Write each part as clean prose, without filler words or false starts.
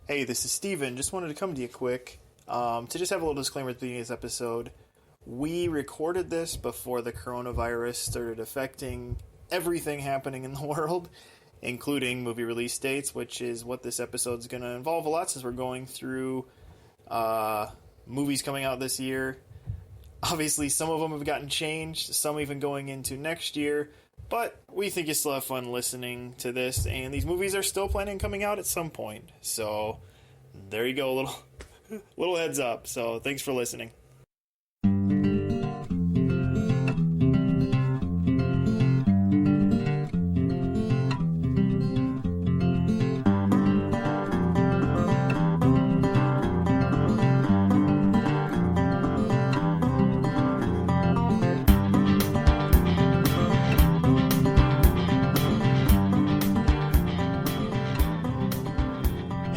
Hey, this is Steven. Just wanted to come to you quick to just have a little disclaimer at the beginning of this episode. We recorded this before the coronavirus started affecting everything happening in the world, including movie release dates, which is what this episode is going to involve a lot since we're going through movies coming out this year. Obviously, some of them have gotten changed, some even going into next year, but we think you still have fun listening to this, and these movies are still planning on coming out at some point. So, there you go, a little heads up. So, thanks for listening.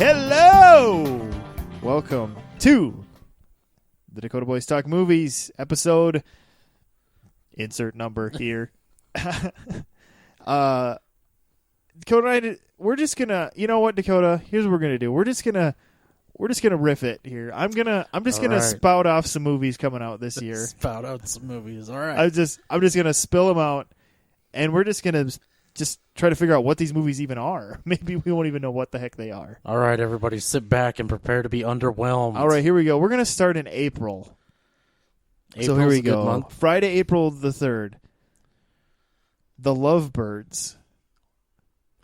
Hello! Welcome to the Dakota Boys Talk Movies episode. Insert number here. Dakota and I, we're just gonna, you know what, Dakota? Here's what we're gonna do. We're just gonna riff it here. I'm just gonna spout off some movies coming out this year. Spout out some movies. All right. I'm just gonna spill them out, and we're just gonna try to figure out what these movies even are. Maybe we won't even know what the heck they are. All right, everybody, sit back and prepare to be underwhelmed. All right, here we go. We're going to start in April. So here we go. Month. Friday, April the 3rd. The Lovebirds.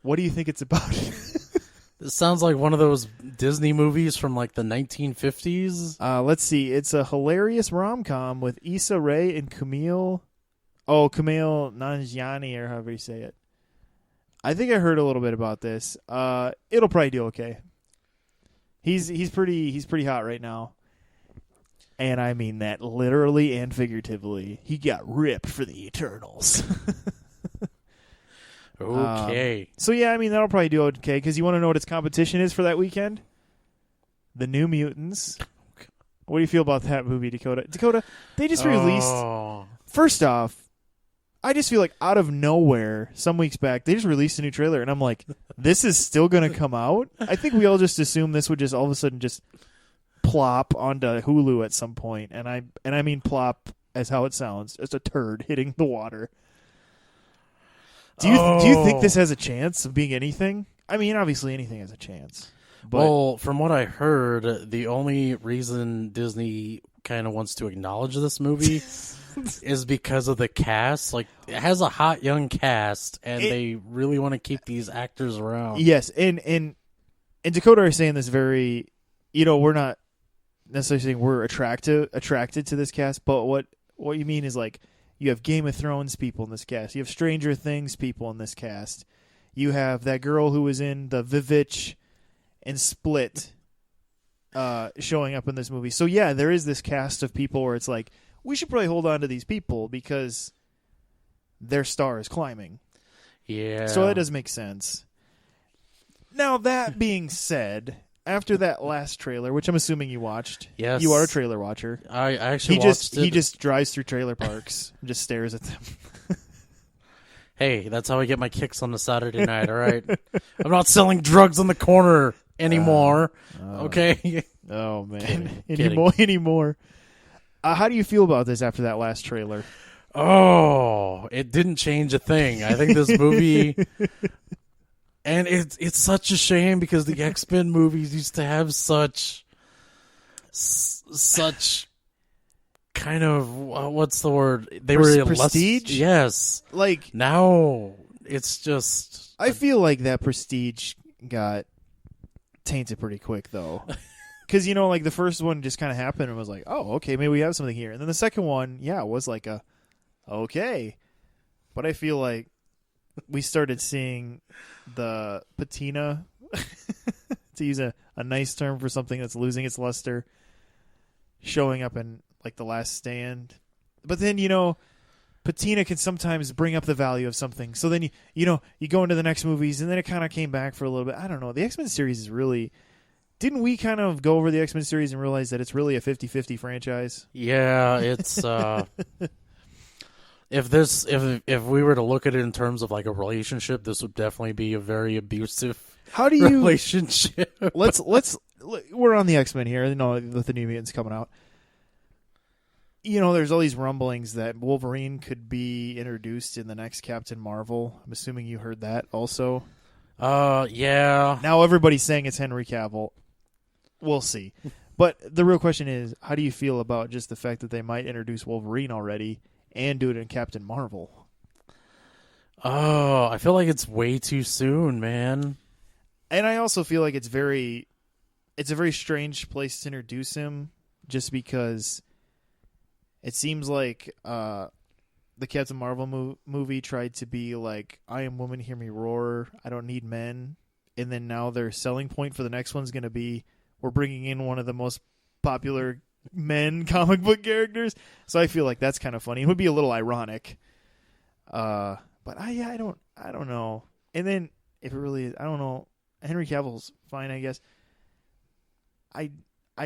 What do you think it's about? This sounds like one of those Disney movies from like the 1950s. Let's see. It's a hilarious rom-com with Issa Rae and Kumail Nanjiani, or however you say it. I think I heard a little bit about this. It'll probably do okay. He's pretty hot right now. And I mean that literally and figuratively. He got ripped for the Eternals. Okay. So yeah, I mean that'll probably do okay because you want to know what its competition is for that weekend? The New Mutants. What do you feel about that movie, Dakota? Dakota, they just released. First off, I just feel like out of nowhere, some weeks back, they just released a new trailer, and I'm like, this is still going to come out? I think we all just assumed this would just all of a sudden just plop onto Hulu at some point, and I mean plop as how it sounds. It's a turd hitting the water. Do you think this has a chance of being anything? I mean, obviously anything has a chance. But well, from what I heard, the only reason Disney kind of wants to acknowledge this movie is because of the cast. Like, it has a hot young cast, and they really want to keep these actors around. Yes, and Dakota are saying this very, we're not necessarily saying we're attracted to this cast, but what you mean is like you have Game of Thrones people in this cast, you have Stranger Things people in this cast, you have that girl who was in the Vivitch and Split showing up in this movie. So yeah, there is this cast of people where it's like, we should probably hold on to these people because their star is climbing. Yeah. So that does make sense. Now, that being said, after that last trailer, which I'm assuming you watched. Yes. You are a trailer watcher. I actually watched it. He just drives through trailer parks and just stares at them. Hey, that's how I get my kicks on the Saturday night, all right? I'm not selling drugs on the corner anymore, okay? Oh, man. Kidding. Anymore. How do you feel about this after that last trailer? Oh, it didn't change a thing. I think this movie, and it's such a shame because the X-Men movies used to have such kind of what's the word? They were prestige. Yes, like now it's just. I feel like that prestige got tainted pretty quick, though. Because, like, the first one just kind of happened and was like, oh, okay, maybe we have something here. And then the second one, yeah, was like okay. But I feel like we started seeing the patina, to use a nice term for something that's losing its luster, showing up in, like, The Last Stand. But then, patina can sometimes bring up the value of something. So then, you go into the next movies, and then it kind of came back for a little bit. I don't know. The X-Men series is really... Didn't we kind of go over the X-Men series and realize that it's really a 50-50 franchise? Yeah, it's if we were to look at it in terms of like a relationship, this would definitely be a very abusive How do you relationship. let's we're on the X-Men here, with the New Mutants coming out. There's all these rumblings that Wolverine could be introduced in the next Captain Marvel. I'm assuming you heard that also. Yeah. Now everybody's saying it's Henry Cavill. We'll see. But the real question is, how do you feel about just the fact that they might introduce Wolverine already and do it in Captain Marvel? Oh, I feel like it's way too soon, man. And I also feel like it's a very strange place to introduce him, just because it seems like the Captain Marvel movie tried to be like, I am woman, hear me roar, I don't need men. And then now their selling point for the next one's going to be, we're bringing in one of the most popular men comic book characters. So I feel like that's kind of funny. It would be a little ironic. But I don't know. And then if it really is, I don't know. Henry Cavill's fine, I guess. I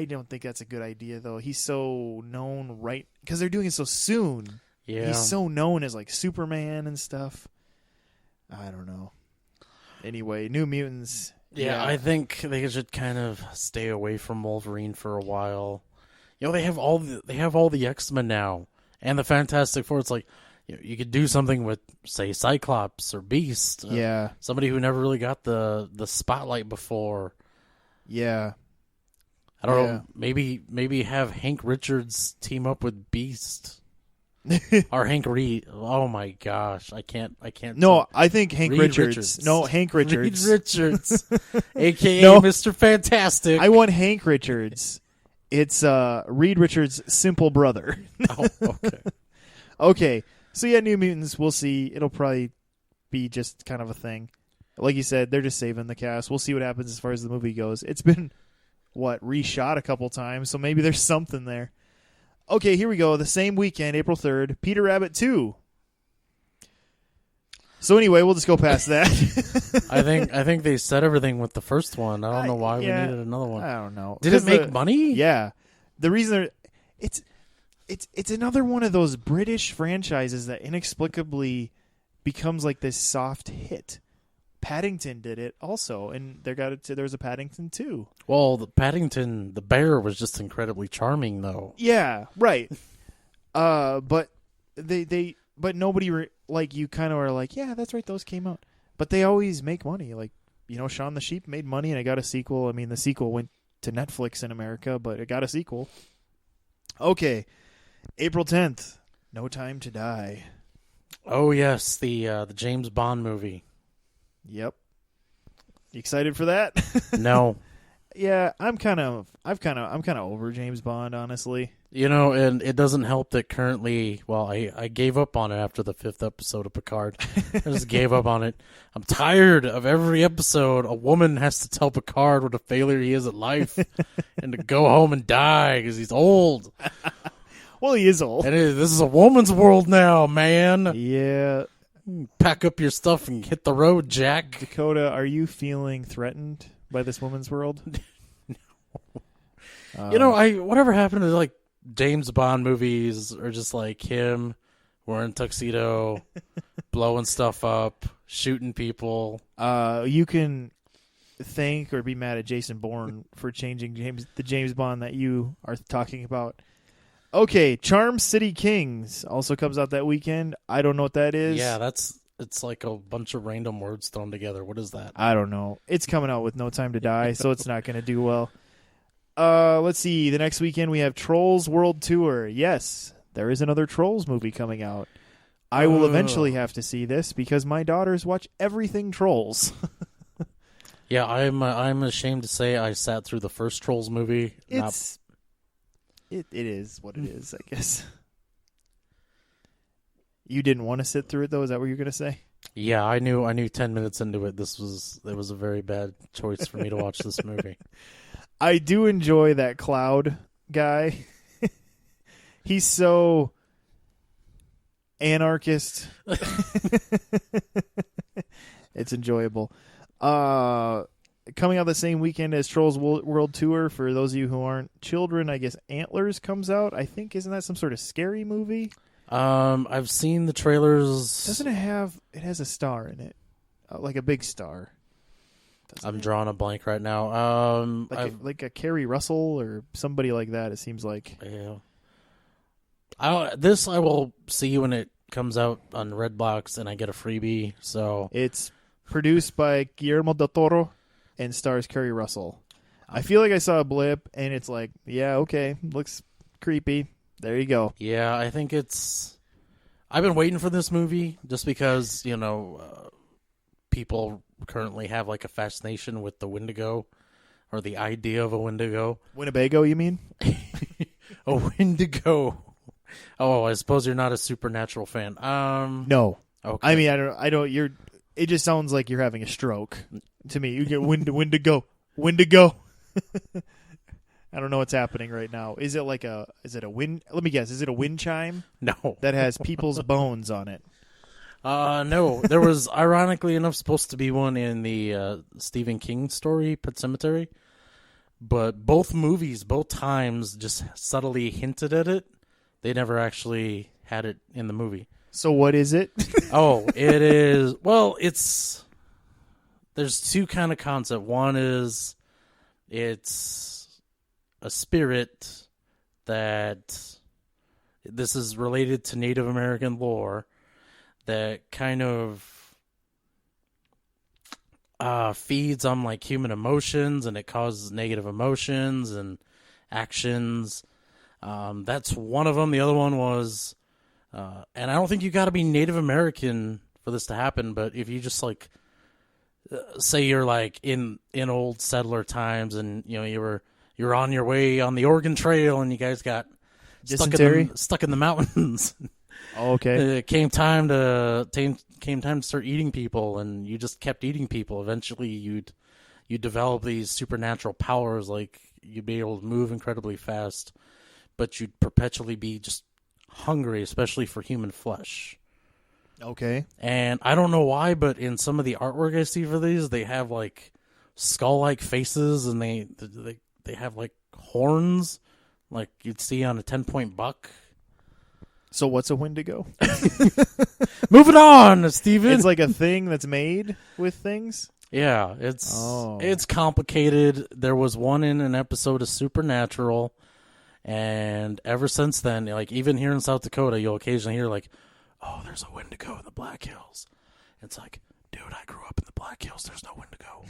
don't think that's a good idea, though. He's so known, right? Because they're doing it so soon. Yeah. He's so known as like Superman and stuff. I don't know. Anyway, New Mutants. Yeah, I think they should kind of stay away from Wolverine for a while. They have all the X-Men now and the Fantastic Four. It's like you could do something with, say, Cyclops or Beast. Yeah. Somebody who never really got the spotlight before. Yeah. I don't know. Maybe have Hank Richards team up with Beast. Or Hank Reed. Oh my gosh, I can't. No, I think Hank Reed Richards. No, Hank Richards. Reed Richards, aka No. Mr. Fantastic. I want Hank Richards. It's Reed Richards' simple brother. Oh, okay. Okay, so yeah, New Mutants. We'll see. It'll probably be just kind of a thing. Like you said, they're just saving the cast. We'll see what happens as far as the movie goes. It's been reshot a couple times, so maybe there's something there. Okay, here we go. The same weekend, April 3rd, Peter Rabbit 2. So anyway, we'll just go past that. I think they said everything with the first one. I don't know why we needed another one. I don't know. Did it make money? Yeah. The reason it's another one of those British franchises that inexplicably becomes like this soft hit. Paddington did it also, and there was a Paddington 2. Well, the Paddington, the bear was just incredibly charming, though. Yeah, right. But but nobody you kind of are like, yeah, that's right, those came out. But they always make money. Like, Shaun the Sheep made money and it got a sequel. I mean, the sequel went to Netflix in America, but it got a sequel. Okay, April 10th, No Time to Die. Oh yes, the James Bond movie. Yep. You excited for that? No. Yeah, I'm kind of over James Bond, honestly. And it doesn't help that currently, I gave up on it after the 5th episode of Picard. I just gave up on it. I'm tired of every episode a woman has to tell Picard what a failure he is at life and to go home and die because he's old. Well, he is old. And this is a woman's world now, man. Yeah. Pack up your stuff and hit the road, Jack. Dakota, are you feeling threatened by this woman's world? No. Whatever happened to like James Bond movies or just like him wearing tuxedo, blowing stuff up, shooting people. You can thank or be mad at Jason Bourne for changing the James Bond that you are talking about. Okay, Charm City Kings also comes out that weekend. I don't know what that is. Yeah, it's like a bunch of random words thrown together. What is that? I don't know. It's coming out with No Time to Die, so it's not going to do well. Let's see. The next weekend we have Trolls World Tour. Yes, there is another Trolls movie coming out. I will eventually have to see this because my daughters watch everything Trolls. Yeah, I'm ashamed to say I sat through the first Trolls movie. It is what it is, I guess. You didn't want to sit through it, though? Is that what you're going to say? Yeah, I knew 10 minutes into it. It was a very bad choice for me to watch this movie. I do enjoy that Cloud guy. He's so anarchist. It's enjoyable. Coming out the same weekend as Trolls World Tour, for those of you who aren't children, I guess Antlers comes out. I think, isn't that some sort of scary movie? I've seen the trailers. Doesn't it has a star in it? Like a big star. I'm drawing a blank right now. Like a Carrie Russell or somebody like that. It seems like. Yeah. I will see when it comes out on Redbox and I get a freebie. So it's produced by Guillermo del Toro and stars Carrie Russell. I feel like I saw a blip and it's like, yeah, okay, looks creepy. There you go. Yeah, I think I've been waiting for this movie just because, people currently have like a fascination with the Wendigo or the idea of a Wendigo. Winnebago, you mean? A Wendigo. Oh, I suppose you're not a Supernatural fan. No. Okay. I mean, I don't. It just sounds like you're having a stroke to me. You get Wendigo. I don't know what's happening right now. Is it a wind? Let me guess. Is it a wind chime? No. That has people's bones on it. No. There was, ironically enough, supposed to be one in the Stephen King story, Pet Sematary. But both movies, both times, just subtly hinted at it. They never actually had it in the movie. So what is it? Oh, it is. Well, there's two kind of concept. One is it's a spirit that this is related to Native American lore that kind of feeds on like human emotions, and it causes negative emotions and actions. That's one of them. The other one was, and I don't think you got to be Native American for this to happen, but if you just like, say you're like in old settler times, and you're on your way on the Oregon Trail, and you guys got stuck in the mountains. Oh, okay. It came time to start eating people, and you just kept eating people. Eventually, you'd develop these supernatural powers, like you'd be able to move incredibly fast, but you'd perpetually be just hungry, especially for human flesh. Okay. And I don't know why, but in some of the artwork I see for these, they have like skull-like faces, and they have like horns, like you'd see on a 10-point buck. So what's a Wendigo? Moving on, Steven. It's like a thing that's made with things? Yeah, it's complicated. There was one in an episode of Supernatural, and ever since then, like even here in South Dakota, you'll occasionally hear like, "Oh, there's a Wendigo in the Black Hills." It's like, dude, I grew up in the Black Hills. There's no Wendigo.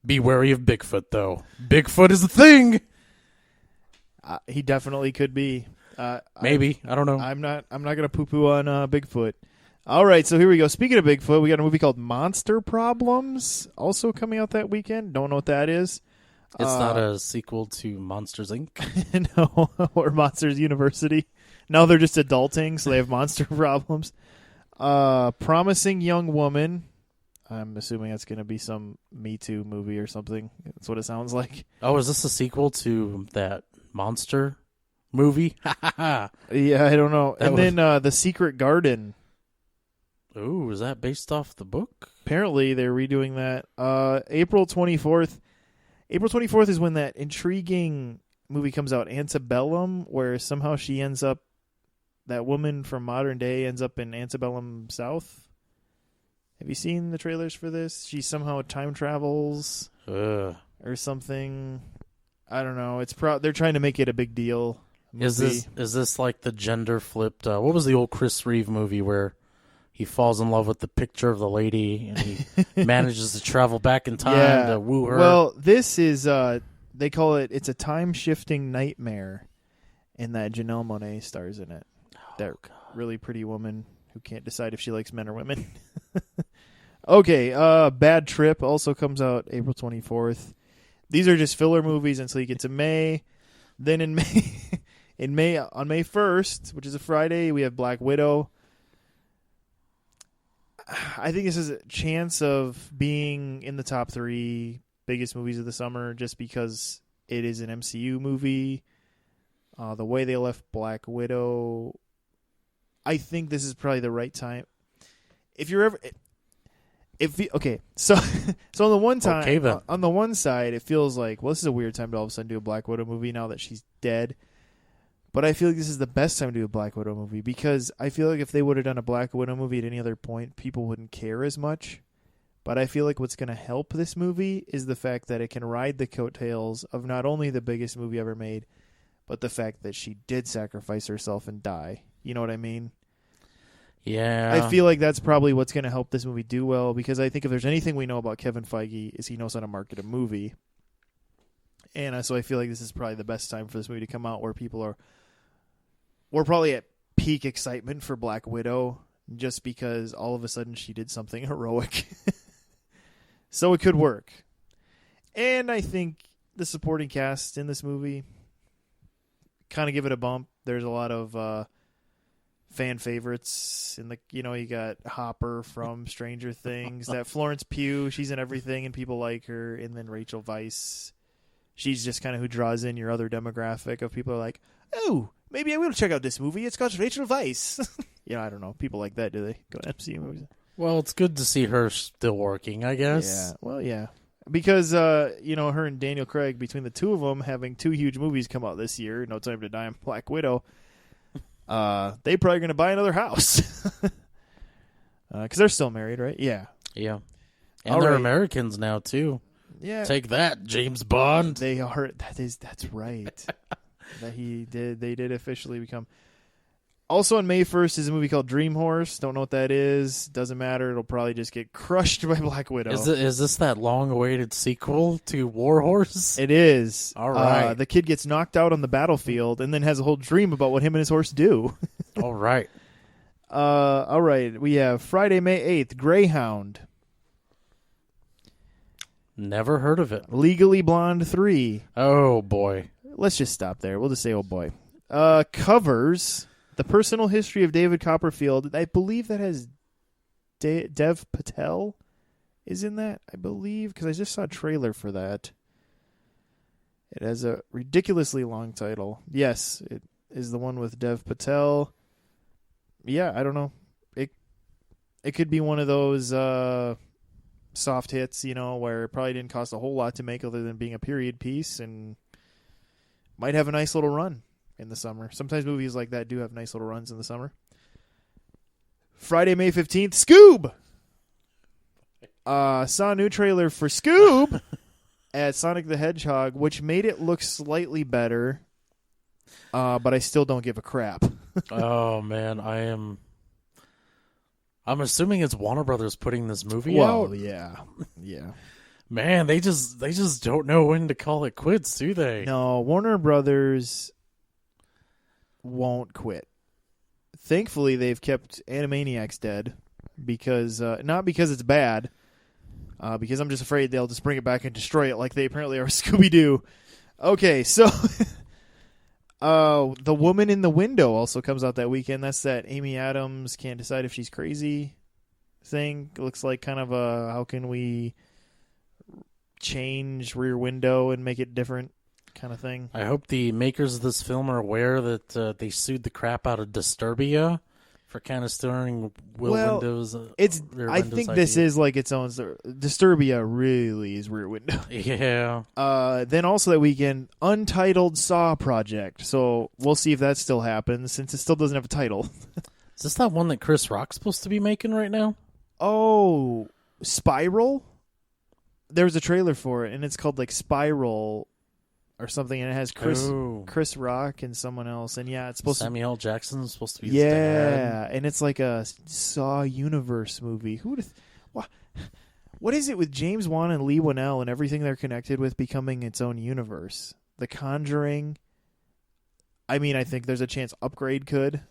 Be wary of Bigfoot, though. Bigfoot is a thing. He definitely could be. Maybe. I don't know. I'm not gonna poo-poo on Bigfoot. All right, so here we go. Speaking of Bigfoot, we got a movie called Monster Problems, also coming out that weekend. Don't know what that is. It's not a sequel to Monsters, Inc.? No, or Monsters University. No, they're just adulting, so they have monster problems. Promising Young Woman. I'm assuming that's going to be some Me Too movie or something. That's what it sounds like. Oh, is this a sequel to that monster movie? Yeah, I don't know. Then The Secret Garden. Ooh, is that based off the book? Apparently, they're redoing that. April 24th. April 24th is when that intriguing movie comes out, Antebellum, where somehow that woman from modern day ends up in Antebellum South. Have you seen the trailers for this? She somehow time travels or something. I don't know. They're trying to make it a big deal. Is this like the gender flipped? What was the old Chris Reeve movie where he falls in love with the picture of the lady and he manages to travel back in time to woo her? Well, this is they call it's a time shifting nightmare, and that Janelle Monáe stars in it. That really pretty woman who can't decide if she likes men or women. Okay, Bad Trip also comes out April 24th. These are just filler movies until you get to May. Then on May 1st, which is a Friday, we have Black Widow. I think this is a chance of being in the top 3 biggest movies of the summer just because it is an MCU movie. The way they left Black Widow, I think this is probably the right time. So on the one side, it feels like, well, this is a weird time to all of a sudden do a Black Widow movie now that she's dead. But I feel like this is the best time to do a Black Widow movie because I feel like if they would have done a Black Widow movie at any other point, people wouldn't care as much. But I feel like what's going to help this movie is the fact that it can ride the coattails of not only the biggest movie ever made, but the fact that she did sacrifice herself and die. You know what I mean? Yeah. I feel like that's probably what's going to help this movie do well, because I think if there's anything we know about Kevin Feige is he knows how to market a movie. And so I feel like this is probably the best time for this movie to come out where we're probably at peak excitement for Black Widow just because all of a sudden she did something heroic. So it could work. And I think the supporting cast in this movie kind of give it a bump. There's a lot of fan favorites in the, you got Hopper from Stranger Things, that Florence Pugh, she's in everything and people like her, and then Rachel Weisz. She's just kind of who draws in your other demographic of people who are like, oh, maybe I will check out this movie. It's got Rachel Weisz. I don't know. People like that, do they? Go to MCU movies. Well, it's good to see her still working, I guess. Yeah. Well, yeah. Because, her and Daniel Craig, between the two of them, having 2 huge movies come out this year, No Time to Die and Black Widow, they probably going to buy another house. Because they're still married, right? Yeah. Yeah. And they're Americans now, too. Yeah. Take that, James Bond. They are. That's right. They did officially become. Also on May 1st is a movie called Dream Horse. Don't know what that is. Doesn't matter. It'll probably just get crushed by Black Widow. Is this that long-awaited sequel to War Horse? It is. All right. The kid gets knocked out on the battlefield and then has a whole dream about what him and his horse do. All right. All right. We have Friday, May 8th, Greyhound. Never heard of it. Legally Blonde 3. Oh, boy. Let's just stop there. We'll just say, oh, boy. Covers The Personal History of David Copperfield. I believe that has Dev Patel is in that, I believe, because I just saw a trailer for that. It has a ridiculously long title. Yes, it is the one with Dev Patel. Yeah, I don't know. It could be one of those soft hits, where it probably didn't cost a whole lot to make other than being a period piece, and might have a nice little run in the summer. Sometimes movies like that do have nice little runs in the summer. Friday, May 15th, Scoob! Saw a new trailer for Scoob at Sonic the Hedgehog, which made it look slightly better, but I still don't give a crap. Oh, man, I'm assuming it's Warner Brothers putting this movie out. Well, yeah. Man, they just don't know when to call it quits, do they? No, Warner Brothers won't quit. Thankfully, they've kept Animaniacs dead because not because it's bad, because I'm just afraid they'll just bring it back and destroy it like they apparently are Scooby-Doo. Okay, so The Woman in the Window also comes out that weekend. That's that Amy Adams can't decide if she's crazy thing. It looks like kind of a how can we change Rear Window and make it different kind of thing. I hope the makers of this film are aware that they sued the crap out of Disturbia for kind of stealing Windows. I think this is like its own. Disturbia really is Rear Window. Yeah. Then also that weekend, Untitled Saw Project. So we'll see if that still happens since it still doesn't have a title. Is this that one that Chris Rock's supposed to be making right now? Oh, Spiral? There was a trailer for it, and it's called like Spiral or something, and it has Chris Rock and someone else, and yeah, it's supposed Samuel L. Jackson's supposed to be his dad. Yeah, and it's like a Saw universe movie. What is it with James Wan and Lee Whannell and everything they're connected with becoming its own universe? The Conjuring. I mean, I think there's a chance Upgrade could,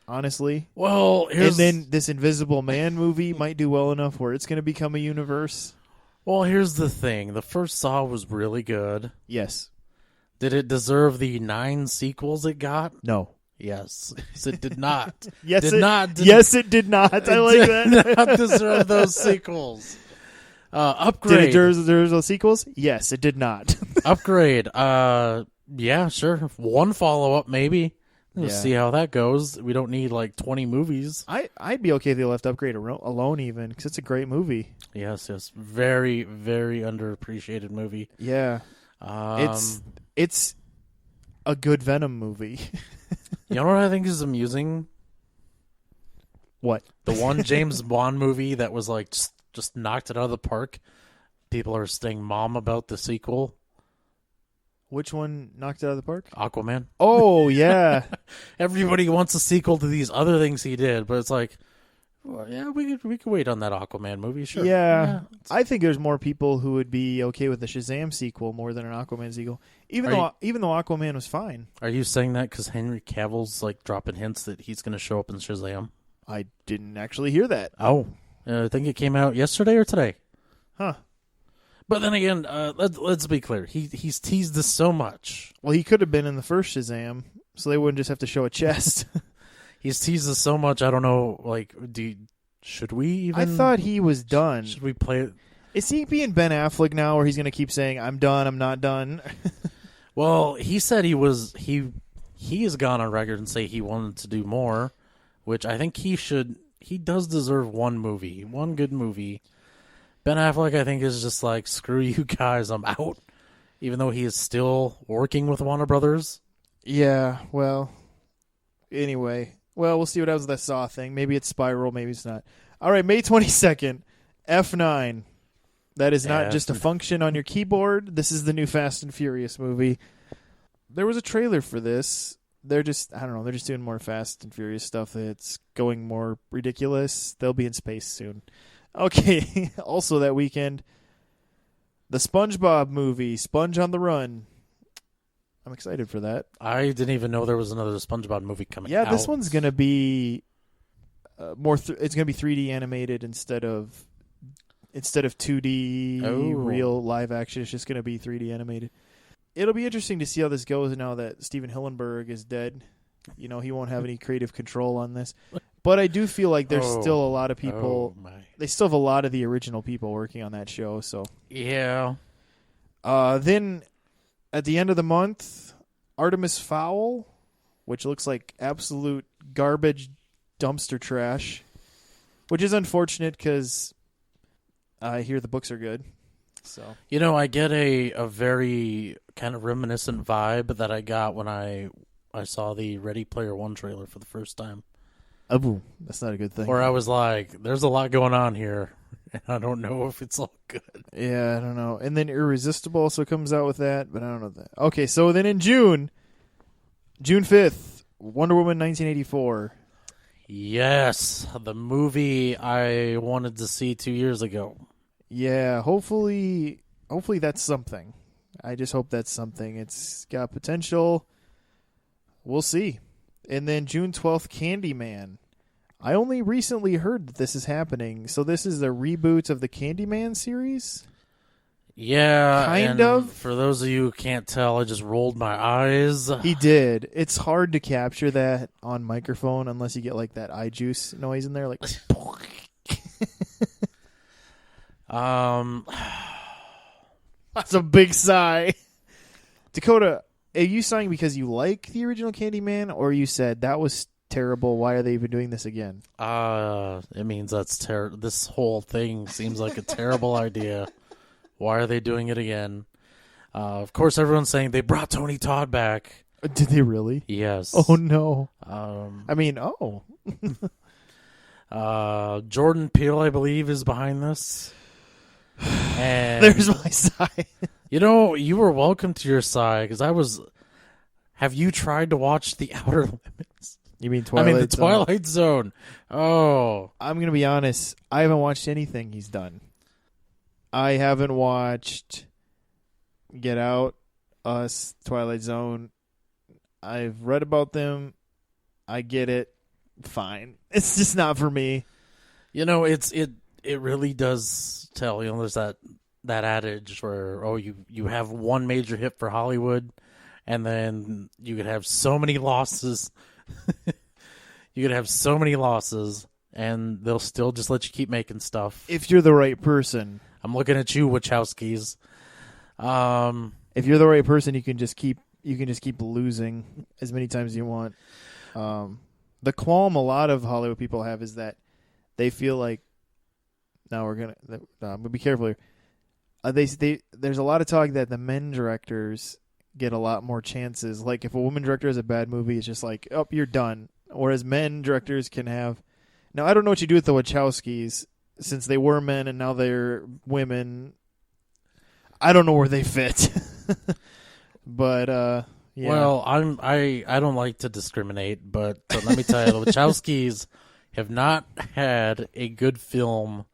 honestly. Well, and then this Invisible Man movie might do well enough where it's going to become a universe. Well, here's the thing. The first Saw was really good. Yes. Did it deserve the 9 sequels it got? No. Yes. It did not. Yes, it did not. I like that. Did not deserve those sequels. Upgrade. Did it deserve those sequels? Yes, it did not. Upgrade. Yeah, sure. 1 follow-up, maybe. We'll see how that goes. We don't need like 20 movies. I'd be okay if they left Upgrade alone even, because it's a great movie. Yes. Very, very underappreciated movie. Yeah. It's a good Venom movie. You know what I think is amusing? What? The one James Bond movie that was like just just knocked it out of the park. People are staying mom about the sequel, Which one knocked it out of the park? Aquaman. Oh, yeah. Everybody wants a sequel to these other things he did, but it's like, well, yeah, we could wait on that Aquaman movie, sure. Yeah. I think there's more people who would be okay with the Shazam sequel more than an Aquaman sequel. Even though Aquaman was fine. Are you saying that because Henry Cavill's like dropping hints that he's going to show up in Shazam? I didn't actually hear that. Oh, I think it came out yesterday or today. Huh. But then again, let's be clear. He's teased this so much. Well, he could have been in the first Shazam, so they wouldn't just have to show a chest. He's teased this so much. I don't know. Like, should we even? I thought he was done. Should we play it? Is he being Ben Affleck now, where he's going to keep saying, "I'm done, I'm not done"? Well, he said he was. He has gone on record and say he wanted to do more, which I think he should. He does deserve one good movie. Ben Affleck, I think, is just like, screw you guys, I'm out. Even though he is still working with Warner Brothers. Yeah, well, anyway. Well, we'll see what happens with that Saw thing. Maybe it's Spiral, maybe it's not. All right, May 22nd, F9. That is not just a function on your keyboard. This is the new Fast and Furious movie. There was a trailer for this. They're just doing more Fast and Furious stuff that's going more ridiculous. They'll be in space soon. Okay, also that weekend, the SpongeBob movie, Sponge on the Run. I'm excited for that. I didn't even know there was another SpongeBob movie coming out. Yeah, this one's going to be it's going to be 3D animated instead of 2D real live action. It's just going to be 3D animated. It'll be interesting to see how this goes now that Steven Hillenburg is dead. You know, he won't have any creative control on this. But I do feel like there's still a lot of people. They still have a lot of the original people working on that show. So yeah. Then at the end of the month, Artemis Fowl, which looks like absolute garbage dumpster trash, which is unfortunate because I hear the books are good. So you know, I get a very kind of reminiscent vibe that I got when I saw the Ready Player One trailer for the first time. Oh, that's not a good thing. Where I was like, there's a lot going on here, and I don't know if it's all good. Yeah, I don't know. And then Irresistible also comes out with that, but I don't know that. Okay, so then in June 5th, Wonder Woman 1984. Yes, the movie I wanted to see 2 years ago. Yeah, hopefully that's something. I just hope that's something. It's got potential. We'll see. And then June 12th, Candyman. I only recently heard that this is happening. So this is the reboot of the Candyman series? Yeah. Kind of. For those of you who can't tell, I just rolled my eyes. He did. It's hard to capture that on microphone unless you get like that eye juice noise in there. Like, that's a big sigh. Dakota, are you sighing because you like the original Candyman, or you said that was terrible? Why are they even doing this again? It means that's terrible. This whole thing seems like a terrible idea. Why are they doing it again? Of course, everyone's saying they brought Tony Todd back. Did they really? Yes. Oh no. Jordan Peele, I believe, is behind this. And there's my side. You know, you were welcome to your side because have you tried to watch The Outer Limits? You mean Twilight the Twilight Zone. Oh. I'm going to be honest. I haven't watched anything he's done. I haven't watched Get Out, Us, Twilight Zone. I've read about them. I get it. Fine. It's just not for me. You know, it really does tell. You know, there's that adage where you have one major hit for Hollywood, and then you could have so many losses. You could have so many losses, and they'll still just let you keep making stuff if you're the right person. I'm looking at you, Wachowskis. If you're the right person, you can just keep losing as many times as you want. The qualm a lot of Hollywood people have is that they feel like, now I'm gonna be careful here. There's a lot of talk that the men directors get a lot more chances. Like if a woman director has a bad movie, it's just like, oh, you're done. Whereas men directors can have. Now I don't know what you do with the Wachowskis. since they were men and now they're women. I don't know where they fit. But yeah. Well, I don't like to discriminate, but let me tell you, the Wachowskis have not had a good film.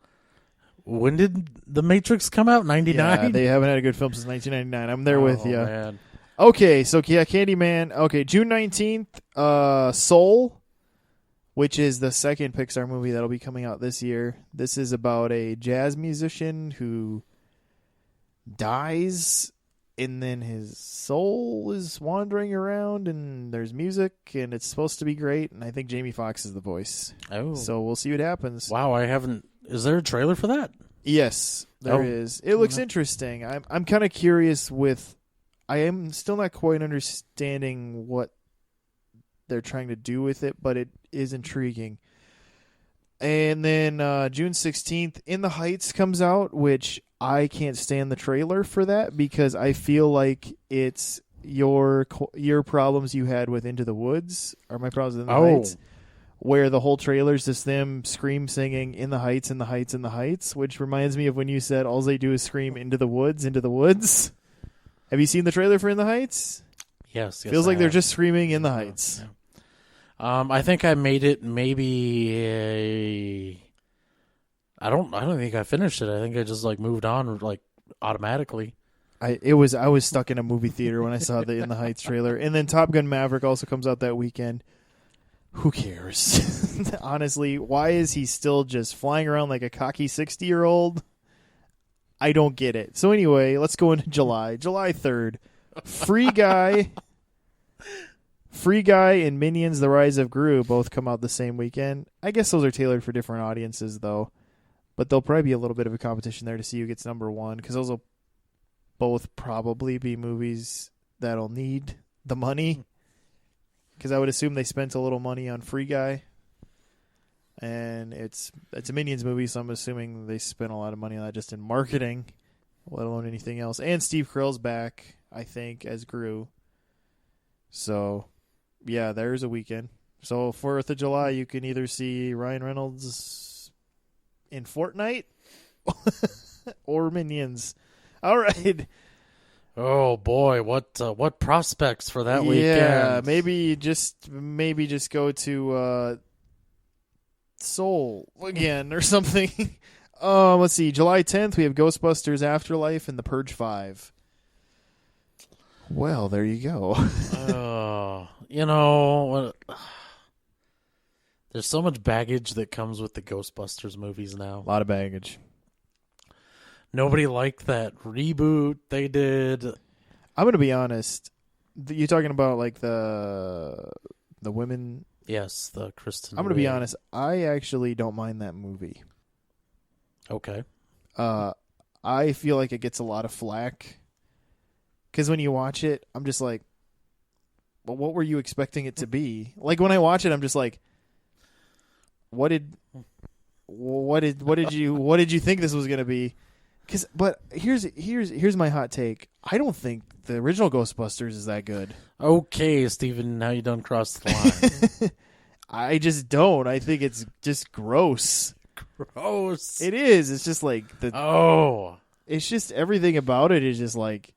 When did The Matrix come out? 99? Yeah, they haven't had a good film since 1999. I'm there with you. Man. Okay, so yeah, Candyman. Okay, June 19th, Soul, which is the second Pixar movie that'll be coming out this year. This is about a jazz musician who dies, and then his soul is wandering around, and there's music, and it's supposed to be great, and I think Jamie Foxx is the voice. Oh. So we'll see what happens. Wow, I haven't... Is there a trailer for that? Yes, there is. It looks interesting. I'm kind of curious with... I am still not quite understanding what they're trying to do with it, but it is intriguing. And then June 16th, In the Heights comes out, which I can't stand the trailer for that because I feel like it's your problems you had with Into the Woods are my problems with In the Heights, where the whole trailer is just them singing In the Heights, In the Heights, In the Heights, which reminds me of when you said all they do is scream Into the Woods, Into the Woods. Have you seen the trailer for In the Heights? Yes. Feels like they're just screaming In the Heights. Yeah. I think I made it maybe I don't think I finished it. I think I just moved on automatically. I was stuck in a movie theater when I saw the In the Heights trailer. And then Top Gun Maverick also comes out that weekend. Who cares? Honestly, why is he still just flying around like a cocky 60-year-old? I don't get it. So anyway, let's go into July. July 3rd. Free Guy and Minions: The Rise of Gru both come out the same weekend. I guess those are tailored for different audiences, though. But there'll probably be a little bit of a competition there to see who gets number one, because those will both probably be movies that'll need the money. Because I would assume they spent a little money on Free Guy. And it's a Minions movie, so I'm assuming they spent a lot of money on that just in marketing, let alone anything else. And Steve Carell's back, I think, as Gru. So, yeah, there's a weekend. So, 4th of July, you can either see Ryan Reynolds in Fortnite or Minions. All right. Oh boy, what prospects for that weekend? Yeah, maybe just go to Soul again or something. Let's see. July 10th, we have Ghostbusters Afterlife and The Purge 5. Well, there you go. There's so much baggage that comes with the Ghostbusters movies now. A lot of baggage. Nobody liked that reboot they did. I'm going to be honest. You're talking about the women. Yes, the Kristen. I'm going to be honest. I actually don't mind that movie. Okay. I feel like it gets a lot of flack. Because when you watch it, I'm just like, well, what were you expecting it to be? Like when I watch it, I'm just like, what did you think this was going to be? But here's my hot take. I don't think the original Ghostbusters is that good. Okay, Steven, now you done crossed the line. I just don't. I think it's just gross. Gross. It is. It's just like it's just everything about it is just like.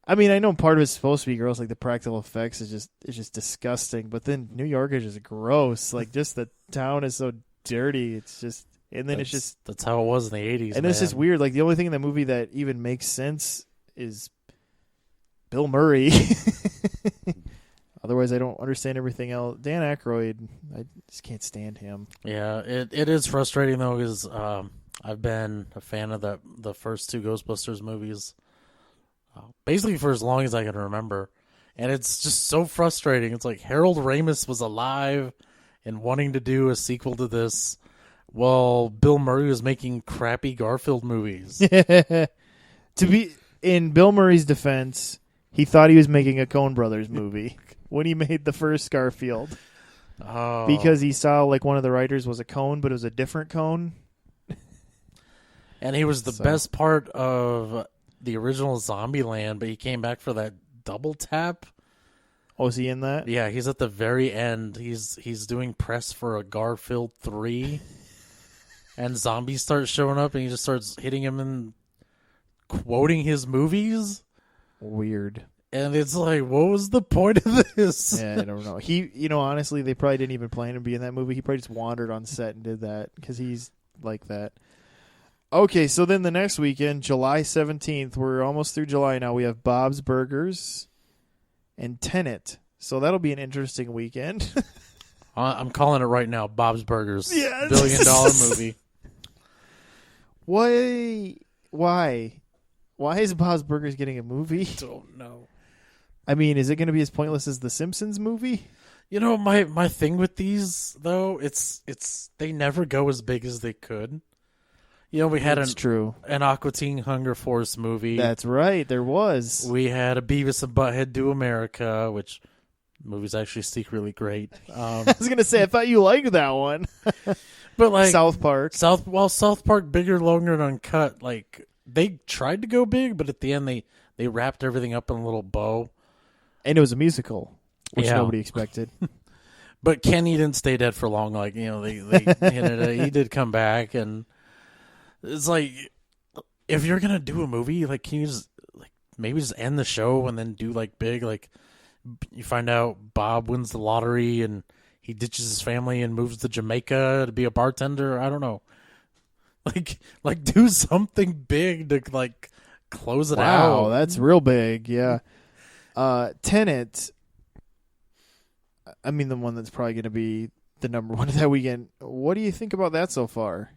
I mean, I know part of it's supposed to be gross, like the practical effects is just disgusting. But then New York is just gross. Like just the town is so dirty. It's just. And then that's how it was in the 80s. And it's just weird. Like the only thing in the movie that even makes sense is Bill Murray. Otherwise, I don't understand everything else. Dan Aykroyd, I just can't stand him. Yeah, it is frustrating though, because I've been a fan of the first two Ghostbusters movies, basically for as long as I can remember, and it's just so frustrating. It's like Harold Ramis was alive and wanting to do a sequel to this. Well, Bill Murray was making crappy Garfield movies. To be in Bill Murray's defense, he thought he was making a Coen Brothers movie when he made the first Garfield. Oh. Because he saw like one of the writers was a Coen, but it was a different Coen. And he was the best part of the original Zombieland, but he came back for that double tap. Oh, is he in that? Yeah, he's at the very end. He's doing press for a Garfield 3. and zombies start showing up, and he just starts hitting him and quoting his movies. Weird. And it's like, what was the point of this? Yeah, I don't know. Honestly, they probably didn't even plan to be in that movie. He probably just wandered on set and did that because he's like that. Okay, so then the next weekend, July 17th, we're almost through July now. We have Bob's Burgers and Tenet. So that'll be an interesting weekend. I'm calling it right now. Bob's Burgers. Yeah. $1 billion movie. Why is Bob's Burgers getting a movie? Don't know. I mean, is it going to be as pointless as the Simpsons movie? You know, my thing with these though, it's they never go as big as they could. You know, we had true. An Aqua Teen Hunger Force movie. That's right, there was. We had a Beavis and Butthead Do America, which movie's actually secretly great. I was going to say, I thought you liked that one. But like South Park. South Park Bigger, Longer, and Uncut, like they tried to go big, but at the end they wrapped everything up in a little bow. And it was a musical, which nobody expected. But Kenny didn't stay dead for long. Like, you know, they hinted he did come back, and it's like, if you're gonna do a movie, like, can you just maybe just end the show and then do like big, like you find out Bob wins the lottery and he ditches his family and moves to Jamaica to be a bartender. I don't know, like do something big to like close it out. Wow, that's real big. Yeah. Tenet, I mean, the one that's probably going to be the number one that weekend. What do you think about that so far?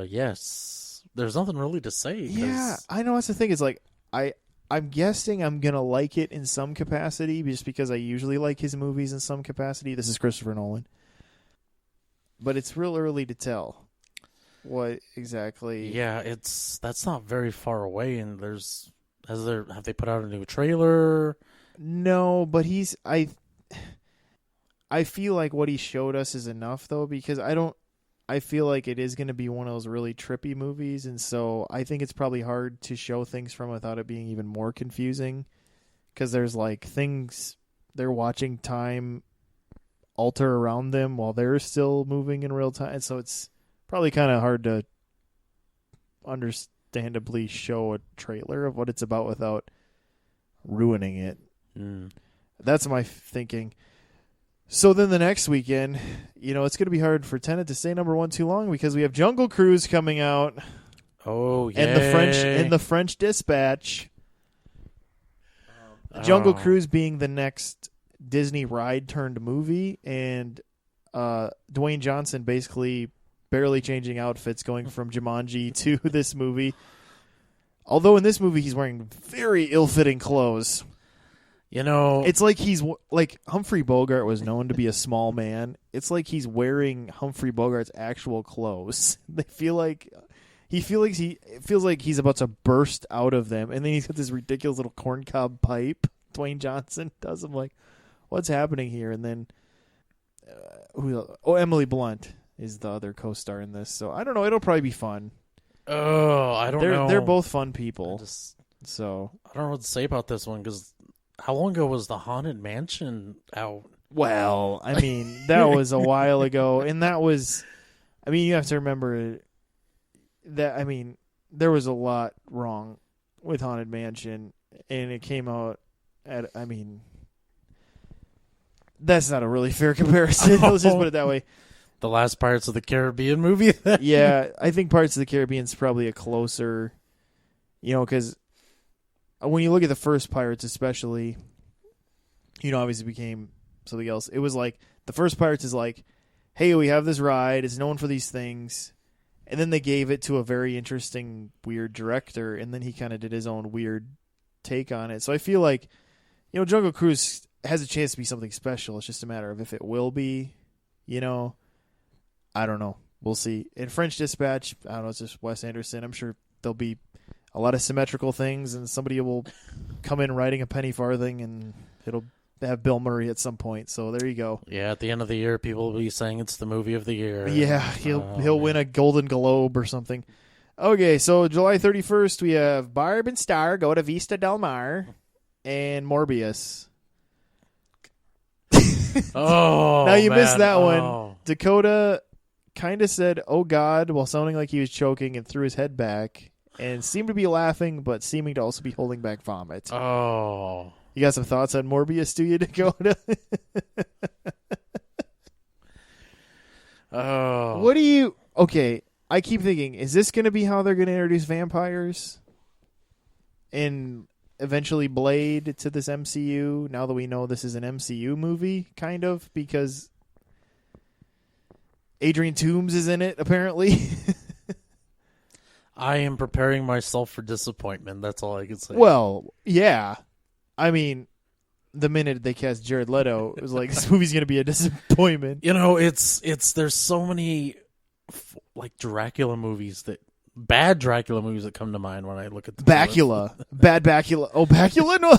Yes. There's nothing really to say. Yeah, I know that's the thing. Is like I'm guessing I'm going to like it in some capacity just because I usually like his movies in some capacity. This is Christopher Nolan. But it's real early to tell what exactly. Yeah, that's not very far away, and have they put out a new trailer? No, but I feel like what he showed us is enough though, because I feel like it is going to be one of those really trippy movies, and so I think it's probably hard to show things from without it being even more confusing, because there's like things they're watching time alter around them while they're still moving in real time, so it's probably kind of hard to understandably show a trailer of what it's about without ruining it. That's my thinking. So then the next weekend, it's going to be hard for Tenet to stay number one too long because we have Jungle Cruise coming out. Oh yeah, and the French Dispatch. Jungle Cruise being the next Disney ride turned movie, and Dwayne Johnson basically barely changing outfits, going from Jumanji to this movie. Although in this movie he's wearing very ill-fitting clothes. It's like Humphrey Bogart was known to be a small man. It's like he's wearing Humphrey Bogart's actual clothes. It feels like he's about to burst out of them, and then he's got this ridiculous little corncob pipe. Dwayne Johnson does. I'm like, what's happening here? And then, Emily Blunt is the other co-star in this. So I don't know. It'll probably be fun. Oh, I don't know. They're both fun people. I don't know what to say about this one because how long ago was the Haunted Mansion out? Well, I mean, that was a while ago, and that was, you have to remember that, there was a lot wrong with Haunted Mansion, and it came out at, that's not a really fair comparison. Let's just put it that way. The last Pirates of the Caribbean movie? Yeah, I think Pirates of the Caribbean is probably a closer, because when you look at the first Pirates especially, obviously became something else. It was like, the first Pirates is like, hey, we have this ride, it's known for these things, and then they gave it to a very interesting, weird director, and then he kind of did his own weird take on it. So I feel like, Jungle Cruise has a chance to be something special. It's just a matter of if it will be, I don't know. We'll see. In French Dispatch, I don't know, it's just Wes Anderson. I'm sure there'll be a lot of symmetrical things, and somebody will come in riding a penny farthing, and it'll have Bill Murray at some point. So there you go. Yeah, at the end of the year, people will be saying it's the movie of the year. Yeah, he'll win a Golden Globe or something. Okay, so July 31st, we have Barb and Star go to Vista Del Mar, and Morbius. Oh, now you man. missed that one. Dakota kind of said, "Oh God," while sounding like he was choking and threw his head back and seemed to be laughing, but seeming to also be holding back vomit. Oh. You got some thoughts on Morbius, do you, Dakota? Oh. What do you... Okay, I keep thinking, is this going to be how they're going to introduce vampires? And eventually Blade to this MCU, now that we know this is an MCU movie, kind of, because Adrian Toomes is in it, apparently. I am preparing myself for disappointment. That's all I can say. Well, yeah. I mean, the minute they cast Jared Leto, it was like, this movie's going to be a disappointment. You know, it's there's so many like Dracula movies bad Dracula movies that come to mind when I look at the Bacula. Bad Bacula. Oh, Bacula? No.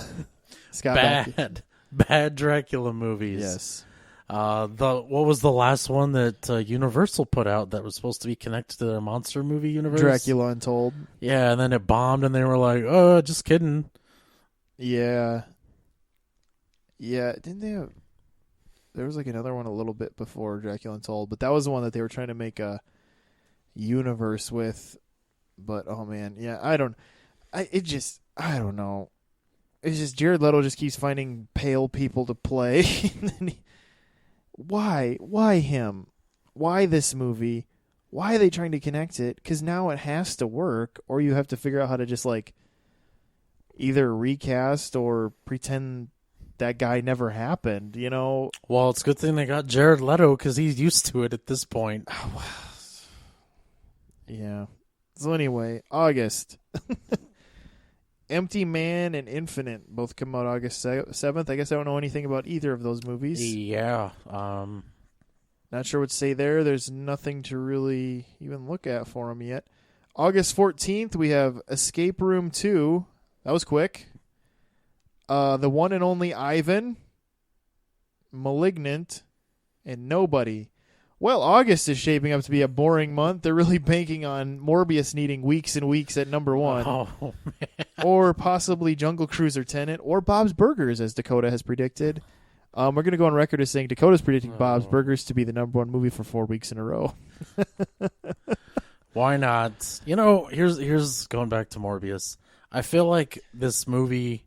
Scott Bakula. Bad Dracula movies. Yes. What was the last one that Universal put out that was supposed to be connected to their monster movie universe? Dracula Untold. Yeah, and then it bombed, and they were like, "Oh, just kidding." Yeah. Yeah, didn't they have... There was like another one a little bit before Dracula Untold, but that was the one that they were trying to make a universe with. But, oh man, yeah, I don't know. It's just Jared Leto just keeps finding pale people to play. Why him? Why this movie? Why are they trying to connect it? Because now it has to work, or you have to figure out how to just like either recast or pretend that guy never happened, you know? Well, it's a good thing they got Jared Leto because he's used to it at this point. Yeah. So anyway, August. Empty Man and Infinite both come out August 7th. I guess I don't know anything about either of those movies. Yeah. Not sure what to say there. There's nothing to really even look at for them yet. August 14th, we have Escape Room 2. That was quick. The One and Only Ivan, Malignant, and Nobody. Well, August is shaping up to be a boring month. They're really banking on Morbius needing weeks and weeks at number one. Oh, man. Or possibly Jungle Cruise or Tenet, or Bob's Burgers, as Dakota has predicted. We're going to go on record as saying Dakota's predicting Bob's Burgers to be the number one movie for 4 weeks in a row. Why not? You know, here's going back to Morbius. I feel like this movie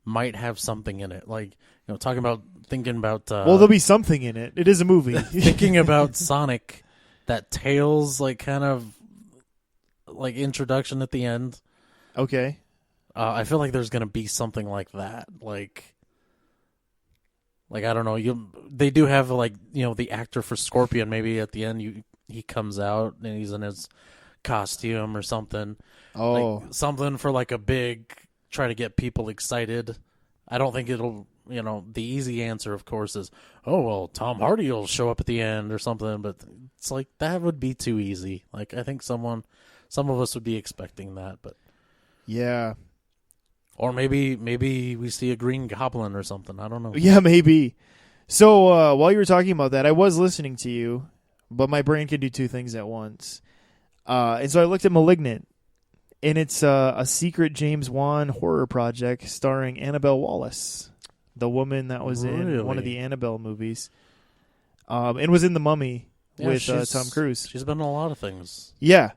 might have something in it. Like, you know, thinking about... well, there'll be something in it. It is a movie. Thinking about Sonic, that Tails, like, kind of, like, introduction at the end. Okay. I feel like there's going to be something like that. Like, I don't know. They do have, like, you know, the actor for Scorpion. Maybe at the end he comes out and he's in his costume or something. Oh. Like, something for, like, a big... try to get people excited. I don't think it'll, you know, the easy answer, of course, is, oh, well, Tom Hardy will show up at the end or something, but it's like, that would be too easy. Like, I think some of us would be expecting that, but. Yeah. Or maybe we see a Green Goblin or something. I don't know. Yeah, maybe. So, while you were talking about that, I was listening to you, but my brain can do two things at once. And so I looked at Malignant. And it's a secret James Wan horror project starring Annabelle Wallis, the woman that was in one of the Annabelle movies, and was in The Mummy with Tom Cruise. She's been in a lot of things. Yeah.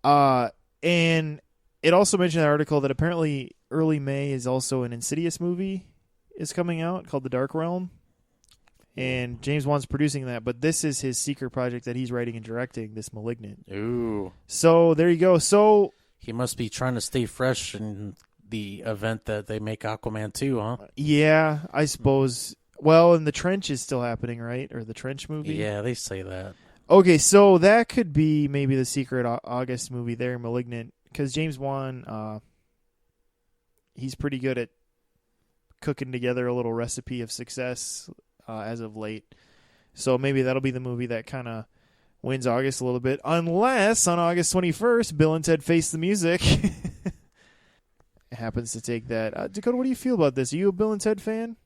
And it also mentioned in the article that apparently early May is also an Insidious movie is coming out called The Dark Realm. And James Wan's producing that, but this is his secret project that he's writing and directing, this Malignant. Ooh. So there you go. So... he must be trying to stay fresh in the event that they make Aquaman 2, huh? Yeah, I suppose. Well, and The Trench is still happening, right? Or the Trench movie? Yeah, they say that. Okay, so that could be maybe the secret August movie there, Malignant. Because James Wan, he's pretty good at cooking together a little recipe of success as of late. So maybe that'll be the movie that kind of wins August a little bit, unless on August 21st, Bill and Ted Face the Music happens to take that. Dakota, what do you feel about this? Are you a Bill and Ted fan?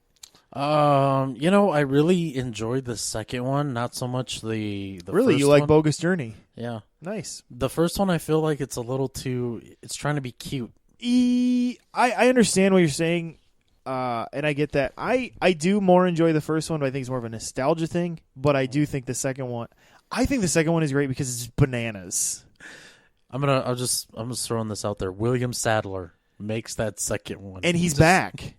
You know, I really enjoyed the second one, not so much the really, first you like one. Bogus Journey? Yeah. Nice. The first one, I feel like it's a little too... it's trying to be cute. I understand what you're saying, and I get that. I do more enjoy the first one, but I think it's more of a nostalgia thing. But I do think the second one... I think the second one is great because it's bananas. I'm just throwing this out there. William Sadler makes that second one, And he's back.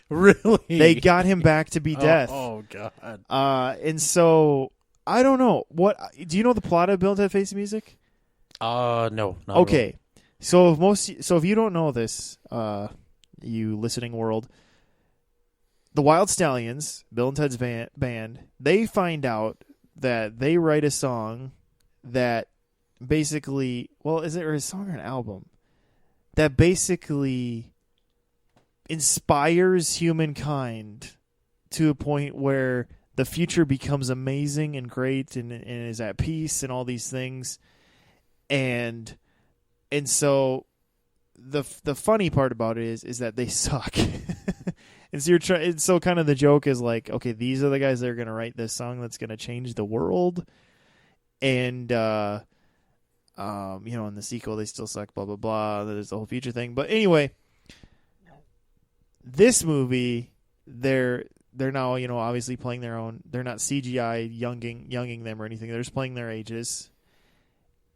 Really? They got him back to be Death. Oh God. And so I don't know what. Do you know the plot of Bill and Ted Face the Music? No. Not Okay, so if you don't know this, you listening world, the Wild Stallions, Bill and Ted's band, they find out that they write a song that basically, well, is it a song or an album that basically inspires humankind to a point where the future becomes amazing and great and is at peace and all these things. And so the funny part about it is that they suck. And so so kind of the joke is like, okay, these are the guys that are going to write this song that's going to change the world. And in the sequel they still suck, blah blah blah. There's the whole future thing. But anyway, this movie, they're now, obviously playing their own. They're not CGI younging them or anything. They're just playing their ages.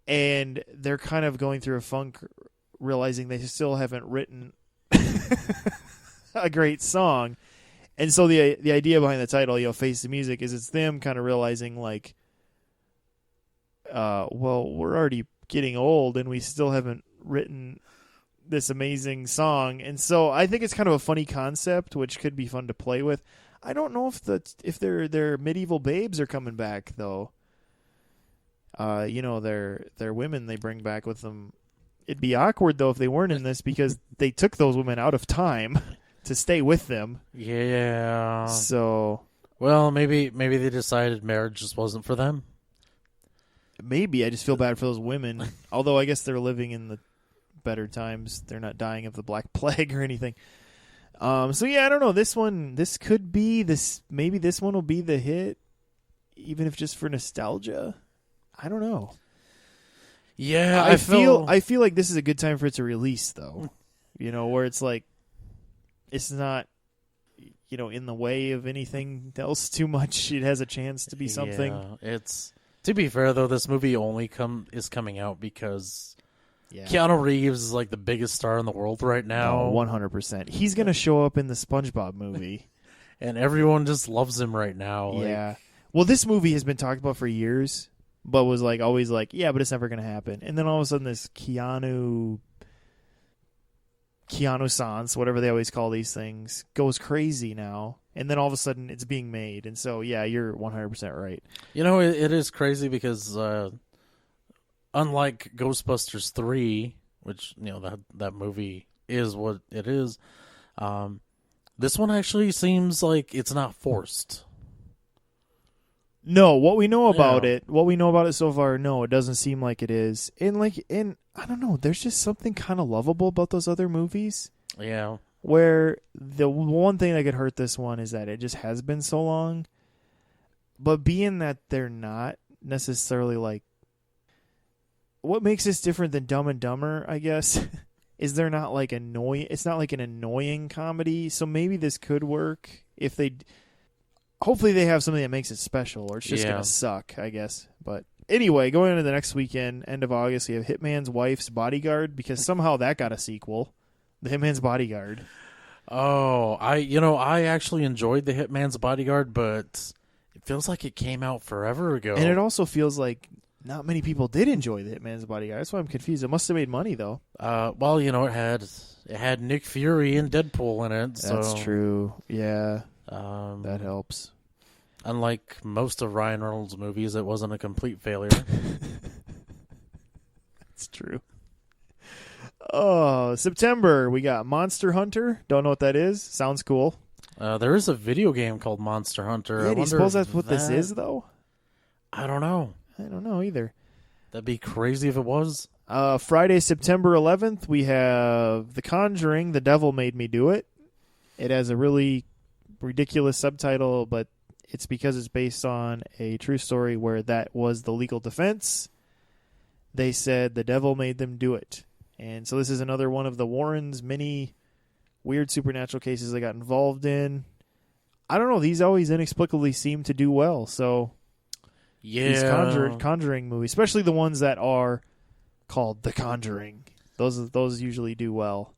And they're kind of going through a funk, realizing they still haven't written a great song. And so the idea behind the title, Face the Music, is it's them kind of realizing like, well, we're already getting old and we still haven't written this amazing song. And so I think it's kind of a funny concept, which could be fun to play with. I don't know if their medieval babes are coming back though. They're women they bring back with them. It'd be awkward though if they weren't in this because they took those women out of time to stay with them. Yeah. So, well, maybe they decided marriage just wasn't for them. Maybe I just feel bad for those women. Although I guess they're living in the better times. They're not dying of the Black Plague or anything. So yeah, I don't know. This could be this. Maybe this one will be the hit, even if just for nostalgia. I don't know. Yeah, I feel like this is a good time for it to release, though. Where it's like, it's not, in the way of anything else too much. It has a chance to be something. Yeah, it's, to be fair though, this movie only is coming out because Keanu Reeves is like the biggest star in the world right now. 100%. He's gonna show up in the SpongeBob movie, and everyone just loves him right now. Yeah. Well, this movie has been talked about for years, but was like always like, yeah, but it's never gonna happen. And then all of a sudden, this Keanu Sans, whatever they always call these things, goes crazy now. And then all of a sudden, it's being made. And so, yeah, you're 100% right. It is crazy because unlike Ghostbusters 3, which that movie is what it is, this one actually seems like it's not forced. No, what we know about it so far, no, it doesn't seem like it is. And I don't know, there's just something kind of lovable about those other movies. Yeah. Where the one thing that could hurt this one is that it just has been so long. But being that they're not necessarily like, what makes this different than Dumb and Dumber, I guess, is they're not like annoying. It's not like an annoying comedy. So maybe this could work if they. Hopefully they have something that makes it special, or it's just gonna suck, I guess. But anyway, going into the next weekend, end of August, we have Hitman's Wife's Bodyguard, because somehow that got a sequel. The Hitman's Bodyguard. Oh, I actually enjoyed The Hitman's Bodyguard, but it feels like it came out forever ago. And it also feels like not many people did enjoy The Hitman's Bodyguard. That's why I'm confused. It must have made money, though. Well, it had Nick Fury and Deadpool in it. So, that's true. Yeah, that helps. Unlike most of Ryan Reynolds' movies, it wasn't a complete failure. That's true. Oh, September, we got Monster Hunter. Don't know what that is. Sounds cool. There is a video game called Monster Hunter. Yeah, do you suppose that's what this is, though? I don't know. I don't know either. That'd be crazy if it was. Friday, September 11th, we have The Conjuring, The Devil Made Me Do It. It has a really ridiculous subtitle, but it's because it's based on a true story where that was the legal defense. They said the devil made them do it. And so this is another one of the Warrens' many weird supernatural cases they got involved in. I don't know. These always inexplicably seem to do well. So these Conjuring movies, especially the ones that are called The Conjuring. Those usually do well.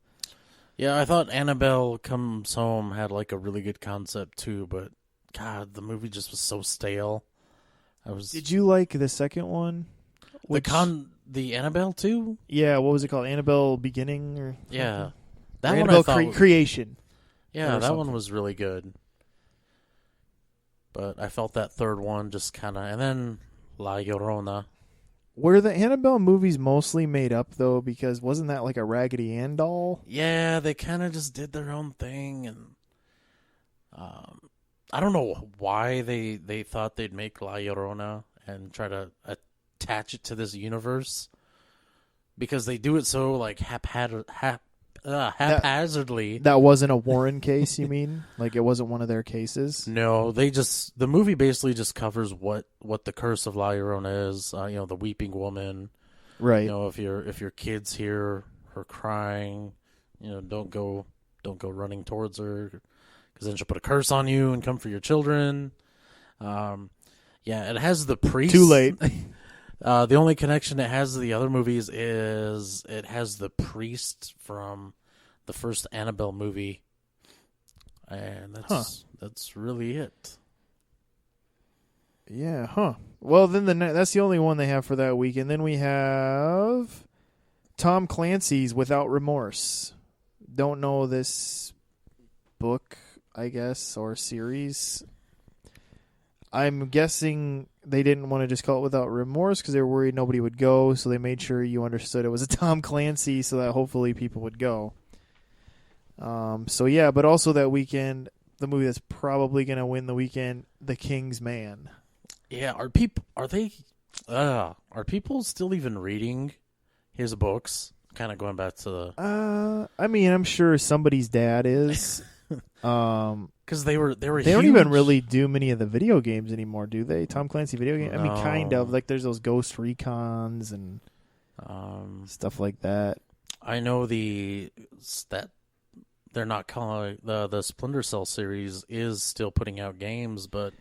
Yeah, I thought Annabelle Comes Home had like a really good concept too, but God, the movie just was so stale. Did you like the second one? The Annabelle too? Yeah, what was it called? Annabelle Beginning or yeah, that one Annabelle I thought Creation. Yeah, that one was really good. But I felt that third one just kind of, and then La Llorona. Were the Annabelle movies mostly made up though? Because wasn't that like a Raggedy Ann doll? Yeah, they kind of just did their own thing, and I don't know why they thought they'd make La Llorona and try to attach it to this universe, because they do it so like haphazardly. That wasn't a Warren case, you mean? Like it wasn't one of their cases? No, the movie basically just covers what the curse of La Llorona is. The weeping woman. Right. If your kids hear her crying, don't go running towards her, because then she'll put a curse on you and come for your children. It has the priest. Too late. The only connection it has to the other movies is it has the priest from the first Annabelle movie, and that's really it. Yeah, huh. Well, then that's the only one they have for that week, and then we have Tom Clancy's Without Remorse. Don't know this book, I guess, or series. I'm guessing they didn't want to just call it Without Remorse because they were worried nobody would go, so they made sure you understood it was a Tom Clancy so that hopefully people would go. But also that weekend, the movie that's probably going to win the weekend, The King's Man. Yeah, are people still even reading his books? Kind of going back to the... I'm sure somebody's dad is. Because they were They don't even really do many of the video games anymore, do they? Tom Clancy video games? No. Kind of. Like there's those Ghost Recons and stuff like that. I know that they're not calling the Splinter Cell series is still putting out games, but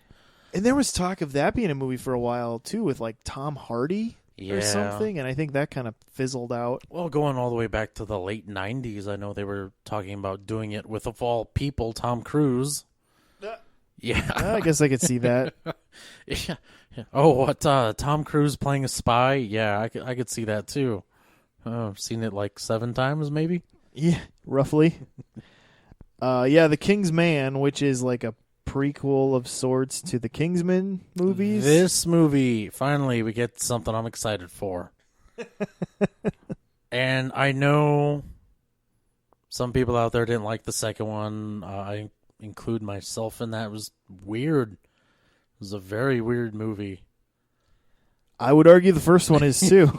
and there was talk of that being a movie for a while too, with like Tom Hardy or something, and I think that kind of fizzled out. Well, going all the way back to the late 90s, I know they were talking about doing it with, of all people, Tom Cruise. Yeah. I guess I could see that. Yeah. Oh, what, Tom Cruise playing a spy? Yeah, I could see that too. I've seen it like 7 times, maybe? Yeah, roughly. The King's Man, which is like a prequel of sorts to the Kingsman movies. This movie, finally, we get something I'm excited for. And I know some people out there didn't like the second one. I include myself in that. It was weird. It was a very weird movie. I would argue the first one is too.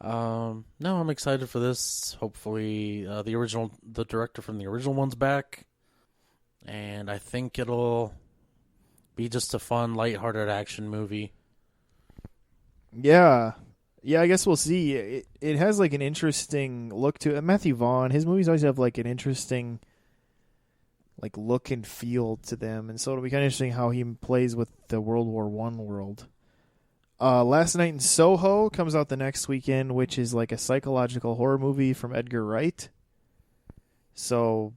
No, I'm excited for this. Hopefully, the director from the original one's back. And I think it'll be just a fun, lighthearted action movie. Yeah, I guess we'll see. It has like an interesting look to it. Matthew Vaughn, his movies always have like an interesting like look and feel to them, and so it'll be kind of interesting how he plays with the World War I world. Last Night in Soho comes out the next weekend, which is like a psychological horror movie from Edgar Wright. So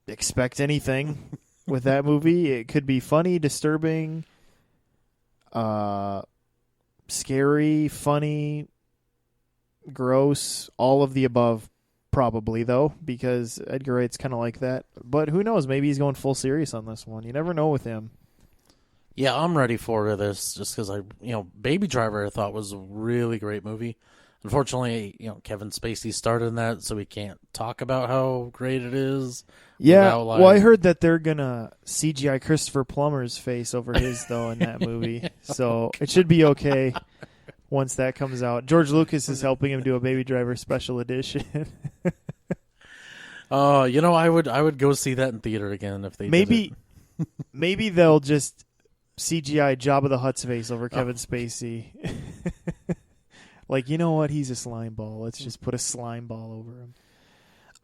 expect anything with that movie. It could be funny, disturbing, scary, funny, gross, all of the above, probably, though, because Edgar Wright's kind of like that. But who knows? Maybe he's going full serious on this one. You never know with him. Yeah, I'm ready for this just because Baby Driver I thought was a really great movie. Unfortunately, Kevin Spacey starred in that, so we can't talk about how great it is. Yeah, well, I heard that they're going to CGI Christopher Plummer's face over his, though, in that movie. So it should be okay once that comes out. George Lucas is helping him do a Baby Driver special edition. I would go see that in theater again if they did it. Maybe they'll just CGI Jabba the Hutt's face over Kevin Spacey. Like, you know what? He's a slime ball. Let's just put a slime ball over him.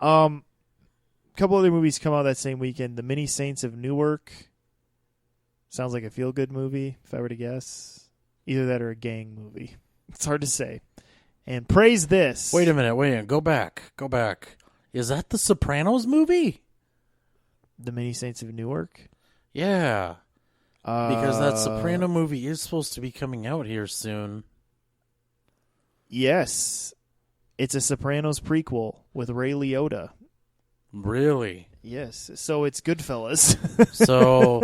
A couple other movies come out that same weekend. The Many Saints of Newark Sounds like a feel-good movie, if I were to guess. Either that or a gang movie. It's hard to say. And praise this. Wait a minute. Go back. Is that the Sopranos movie? The Many Saints of Newark? Yeah. Because that Soprano movie is supposed to be coming out here soon. Yes. It's a Sopranos prequel with Ray Liotta. Really? Yes. So it's Goodfellas. So,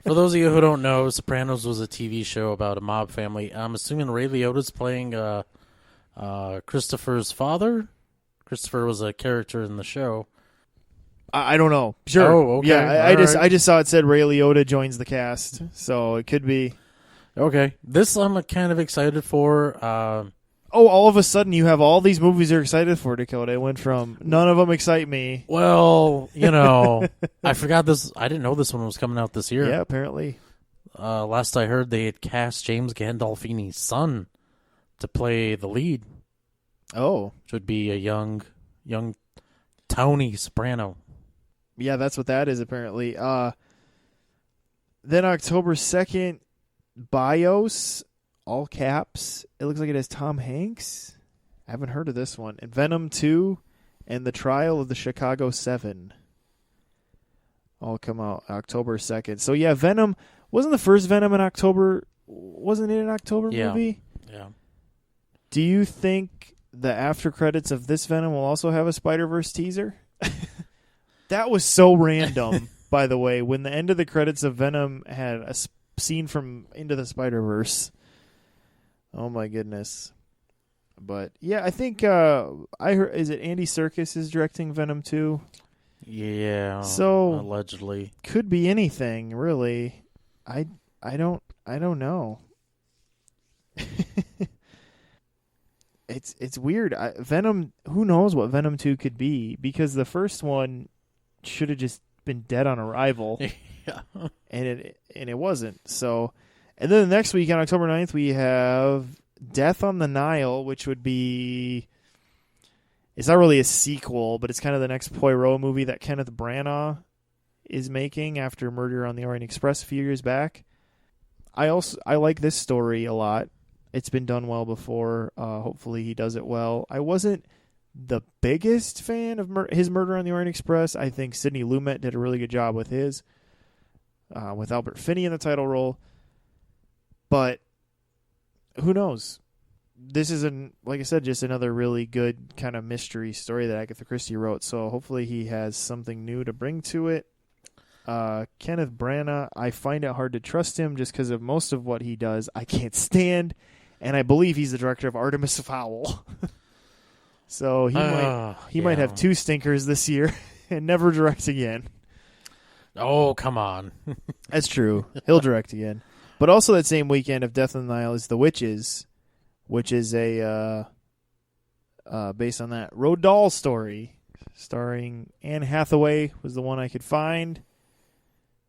for those of you who don't know, Sopranos was a TV show about a mob family. I'm assuming Ray Liotta's playing Christopher's father. Christopher was a character in the show. I don't know. Sure. Oh, okay. Yeah, I just saw it said Ray Liotta joins the cast, so it could be. Okay. This I'm kind of excited for. All of a sudden you have all these movies you're excited for, Dakota. It went from none of them excite me. Well, you know, I forgot this. I didn't know this one was coming out this year. Yeah, apparently. Last I heard, they had cast James Gandolfini's son to play the lead. Oh. Which would be a young Tony Soprano. Yeah, that's what that is, apparently. Then October 2nd, BIOS, all caps. It looks like it has Tom Hanks. I haven't heard of this one. And Venom 2 and The Trial of the Chicago 7 all come out October 2nd. So, yeah, Venom. Wasn't the first Venom in October? Wasn't it an October movie? Yeah. Do you think the after credits of this Venom will also have a Spider-Verse teaser? That was so random, by the way, when the end of the credits of Venom had a scene from Into the Spider-Verse. Oh, my goodness. But, yeah, I think I heard, is it Andy Serkis is directing Venom 2? Yeah. So allegedly. Could be anything, really. I don't know. It's weird. Venom, who knows what Venom 2 could be, because the first one should have just been dead on arrival. Yeah. And it wasn't. So, and then the next week on October 9th we have Death on the Nile, which would be, it's not really a sequel, but it's kind of the next Poirot movie that Kenneth Branagh is making after Murder on the Orient Express a few years back. I like this story a lot. It's been done well before. Hopefully he does it well. I wasn't the biggest fan of his Murder on the Orient Express. I think Sidney Lumet did a really good job with his, with Albert Finney in the title role. But who knows? This is, like I said, just another really good kind of mystery story that Agatha Christie wrote. So hopefully he has something new to bring to it. Kenneth Branagh, I find it hard to trust him just because of most of what he does I can't stand, and I believe he's the director of Artemis Fowl. So he might have two stinkers this year and never direct again. Oh, come on. That's true. He'll direct again. But also that same weekend of Death on the Nile is The Witches, which is a based on that Roald Dahl story starring Anne Hathaway was the one I could find.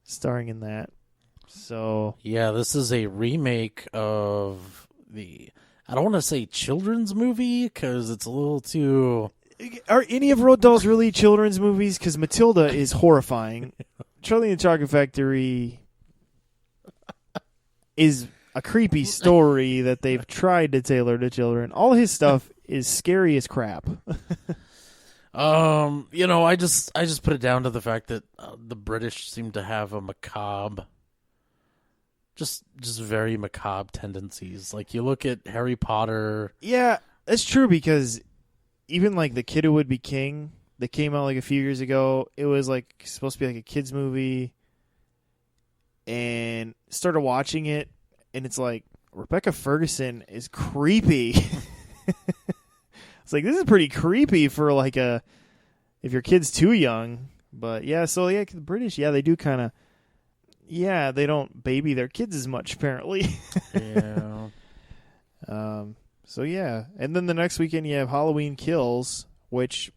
Starring in that. So yeah, this is a remake of I don't want to say children's movie because it's a little too. Are any of Roald Dahl's really children's movies? Because Matilda is horrifying. Charlie and the Chocolate Factory is a creepy story that they've tried to tailor to children. All his stuff is scary as crap. I just put it down to the fact that the British seem to have a macabre, just very macabre tendencies. Like you look at Harry Potter. Yeah, that's true because even like The Kid Who Would Be King that came out like a few years ago, it was like supposed to be like a kids movie, and started watching it, and it's like Rebecca Ferguson is creepy. It's like, this is pretty creepy for like if your kid's too young. But yeah, so yeah, the British, yeah, they do kind of, yeah, they don't baby their kids as much apparently. Yeah. So yeah, and then the next weekend you have Halloween Kills, which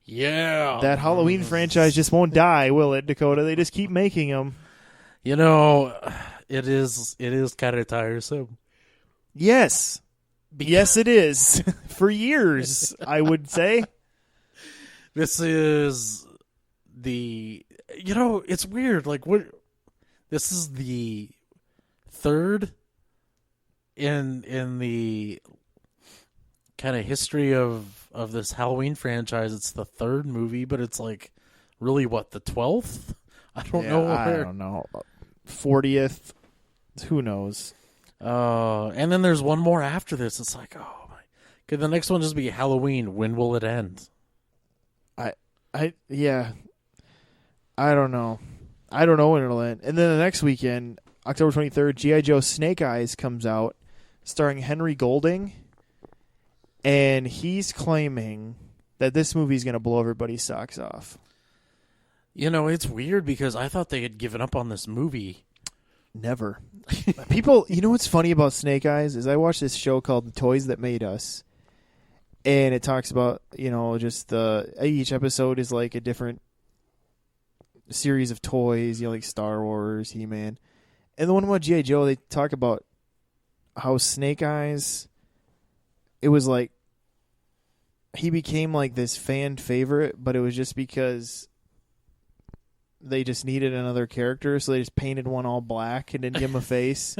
that Halloween franchise just won't die, will it, Dakota? They just keep making them. You know, it is kind of tiresome. Yes. Yes, it is. For years, I would say. This is it's weird. Like, what? This is the third in the kind of history of this Halloween franchise. It's the third movie, but it's like really what, the 12th? I don't know. I don't know. 40th. Who knows? And then there's one more after this. It's like, oh my. Could the next one just be Halloween? When will it end? Yeah. I don't know. I don't know when it'll end. And then the next weekend, October 23rd, G.I. Joe Snake Eyes comes out, starring Henry Golding. And he's claiming that this movie's going to blow everybody's socks off. You know, it's weird because I thought they had given up on this movie. Never. People, you know what's funny about Snake Eyes is I watched this show called The Toys That Made Us. And it talks about, just each episode is like a different series of toys, like Star Wars, He-Man. And the one about G.I. Joe, they talk about how Snake Eyes, it was like, he became like this fan favorite, but it was just because they just needed another character, so they just painted one all black and didn't give him a face.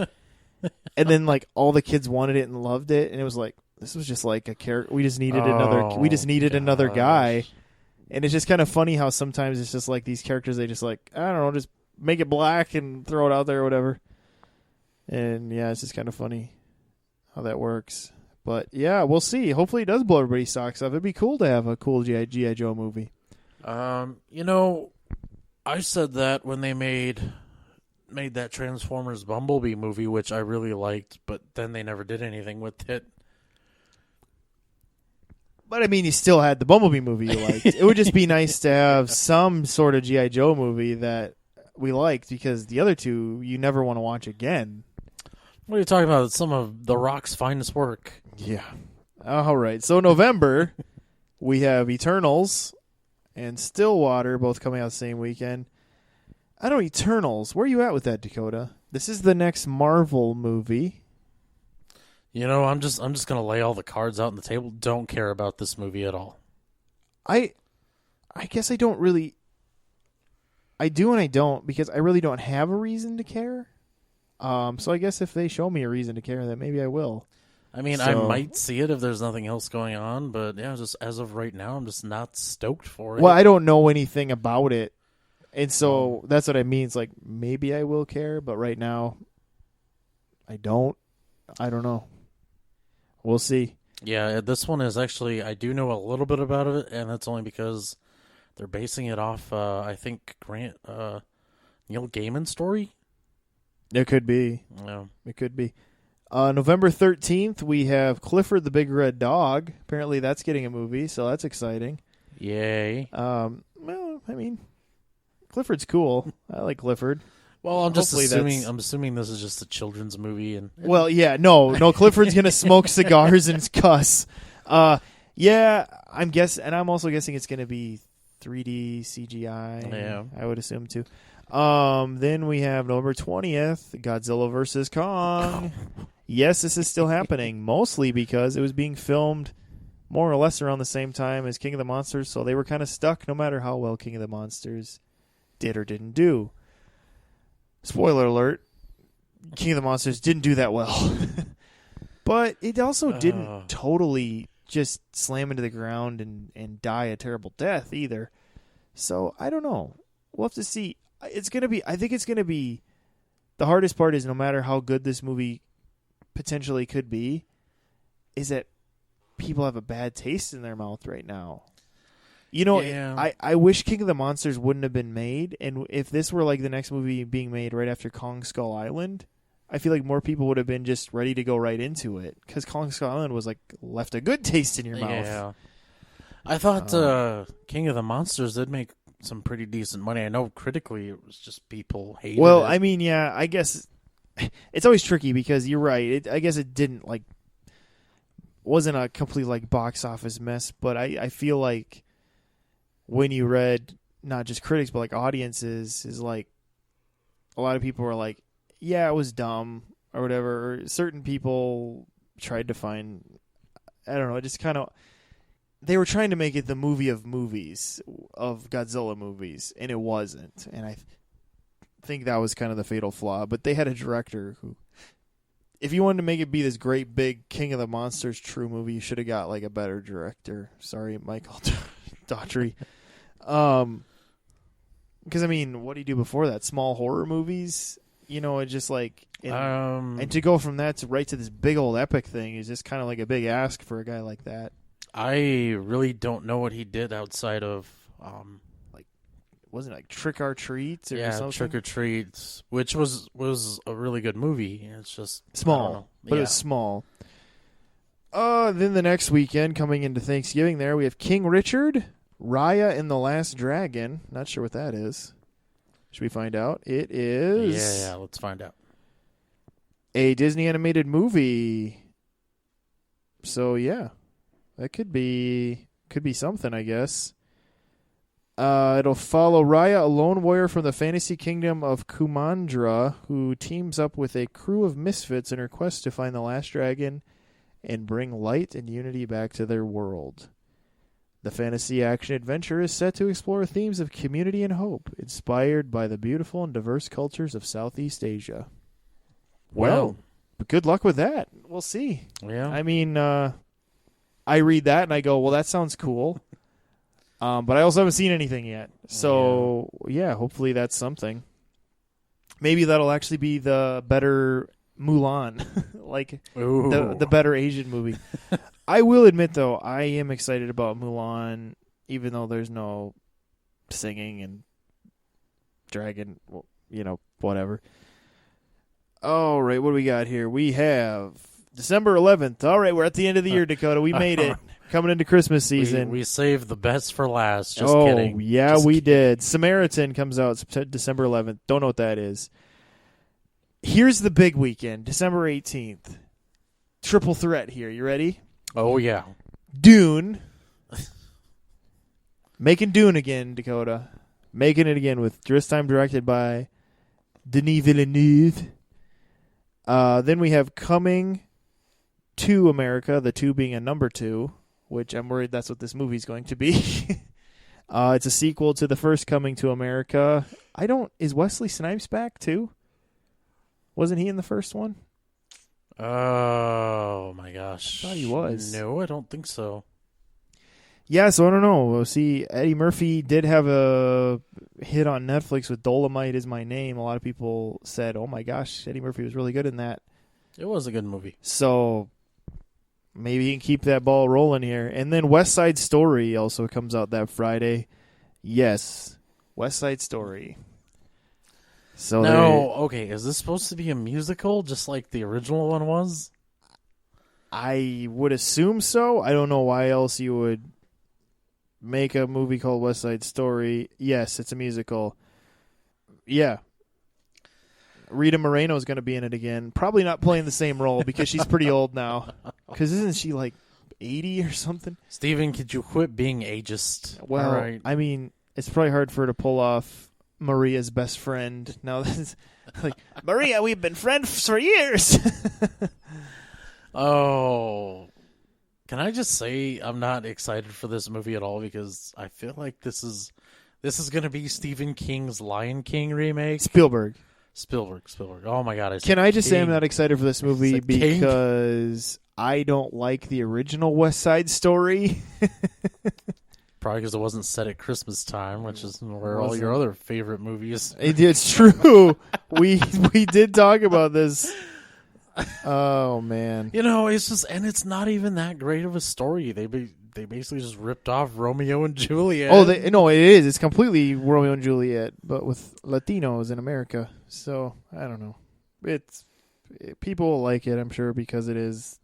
And then like all the kids wanted it and loved it, and it was like, this was just like a character. We just needed another guy. And it's just kind of funny how sometimes it's just like these characters, they just like, I don't know, just make it black and throw it out there or whatever. And yeah, it's just kind of funny how that works. But yeah, we'll see. Hopefully it does blow everybody's socks off. It'd be cool to have a cool G.I. Joe movie. I said that when they made that Transformers Bumblebee movie, which I really liked, but then they never did anything with it. But I mean, you still had the Bumblebee movie you liked. It would just be nice to have some sort of G.I. Joe movie that we liked, because the other two you never want to watch again. What are you talking about? It's some of The Rock's finest work. Yeah. All right. So November, we have Eternals and Stillwater both coming out the same weekend. I don't know, Eternals. Where are you at with that, Dakota? This is the next Marvel movie. I'm just gonna lay all the cards out on the table. Don't care about this movie at all. I guess I don't really. I do and I don't, because I really don't have a reason to care. So I guess if they show me a reason to care, then maybe I will. I mean, I might see it if there's nothing else going on, but yeah, just as of right now, I'm just not stoked for it. Well, I don't know anything about it, and so that's what I mean. It's like, maybe I will care, but right now, I don't. I don't know. We'll see. Yeah, this one is actually, I do know a little bit about it, and that's only because they're basing it off, I think, Neil Gaiman's story. It could be. Yeah. It could be. November 13th, we have Clifford the Big Red Dog. Apparently that's getting a movie, so that's exciting. Yay. Well, I mean, Clifford's cool. I like Clifford. Well, I'm assuming this is just a children's movie, and well, yeah, no, Clifford's gonna smoke cigars and cuss. Yeah, I'm also guessing it's gonna be 3D CGI. Yeah, I would assume too. Then we have November 20th, Godzilla vs. Kong. Yes, this is still happening, mostly because it was being filmed more or less around the same time as King of the Monsters, so they were kind of stuck no matter how well King of the Monsters did or didn't do. Spoiler alert, King of the Monsters didn't do that well. But it also didn't totally just slam into the ground and die a terrible death either. So, I don't know. We'll have to see. I think it's going to be, the hardest part is no matter how good this movie potentially could be, is that people have a bad taste in their mouth right now. Yeah. I wish King of the Monsters wouldn't have been made, and if this were like the next movie being made right after Kong Skull Island, I feel like more people would have been just ready to go right into it, because Kong Skull Island was like left a good taste in your mouth. Yeah. I thought King of the Monsters did make some pretty decent money. I know critically it was just people hated it. Well, I mean, yeah, I guess it's always tricky because you're right. I guess it didn't wasn't a complete box office mess, but I feel like when you read not just critics but audiences, is a lot of people were like, yeah, it was dumb or whatever. Or certain people tried to find, I don't know, just kind of, they were trying to make it the movie of movies, of Godzilla movies, and it wasn't. And think that was kind of the fatal flaw. But they had a director who, if you wanted to make it be this great big King of the Monsters true movie, you should have got like a better director. Sorry, Michael Daughtry. Because I mean, what do you do before that? Small horror movies, you know, it just like, and to go from that to right to this big old epic thing is just kind of like a big ask for a guy like that. I really don't know what he did outside of, wasn't it like Trick or Treats or something? Trick or Treats, which was a really good movie. It's just small, but it was small. Then the next weekend, coming into Thanksgiving, there we have King Richard, Raya and the Last Dragon. Not sure what that is. Should we find out? It is. Yeah. Let's find out. A Disney animated movie. So yeah, that could be something, I guess. It'll follow Raya, a lone warrior from the fantasy kingdom of Kumandra, who teams up with a crew of misfits in her quest to find the last dragon and bring light and unity back to their world. The fantasy action adventure is set to explore themes of community and hope, inspired by the beautiful and diverse cultures of Southeast Asia. Well, good luck with that. We'll see. Yeah. I mean, I read that and I go, well, that sounds cool. But I also haven't seen anything yet. So, yeah, hopefully that's something. Maybe that'll actually be the better Mulan, like the better Asian movie. I will admit, though, I am excited about Mulan, even though there's no singing and dragon, whatever. All right, what do we got here? We have December 11th. All right, we're at the end of the year, Dakota. We made it. Coming into Christmas season. We saved the best for last. Just kidding. Oh, yeah, we did. Samaritan comes out December 11th. Don't know what that is. Here's the big weekend, December 18th. Triple threat here. You ready? Oh, yeah. Dune. Making Dune again, Dakota. Making it again with this time directed by Denis Villeneuve. Then we have Coming to America, the 2 being a number 2. Which I'm worried that's what this movie's going to be. It's a sequel to the first Coming to America. Is Wesley Snipes back too? Wasn't he in the first one? Oh my gosh. I thought he was. No, I don't think so. Yeah, so I don't know. We'll see. Eddie Murphy did have a hit on Netflix with Dolomite Is My Name. A lot of people said, oh my gosh, Eddie Murphy was really good in that. It was a good movie. So maybe he can keep that ball rolling here. And then West Side Story also comes out that Friday. Yes, West Side Story. So okay, is this supposed to be a musical just like the original one was? I would assume so. I don't know why else you would make a movie called West Side Story. Yes, it's a musical. Yeah. Rita Moreno is going to be in it again. Probably not playing the same role because she's pretty old now. Because isn't she like 80 or something? Steven, could you quit being ageist? Well, right. I mean, it's probably hard for her to pull off Maria's best friend. Now, that's like, Maria, we've been friends for years. Oh, can I just say I'm not excited for this movie at all because I feel like this is going to be Stephen King's Lion King remake. Spielberg. Oh my God! Can I just say I'm not excited for this movie because I don't like the original West Side Story. Probably because it wasn't set at Christmas time, which is where all your other favorite movies. It's true. we did talk about this. Oh man! It's just, and it's not even that great of a story. They basically just ripped off Romeo and Juliet. Oh, no, it is. It's completely Romeo and Juliet, but with Latinos in America. So I don't know. People will like it, I'm sure, because it is.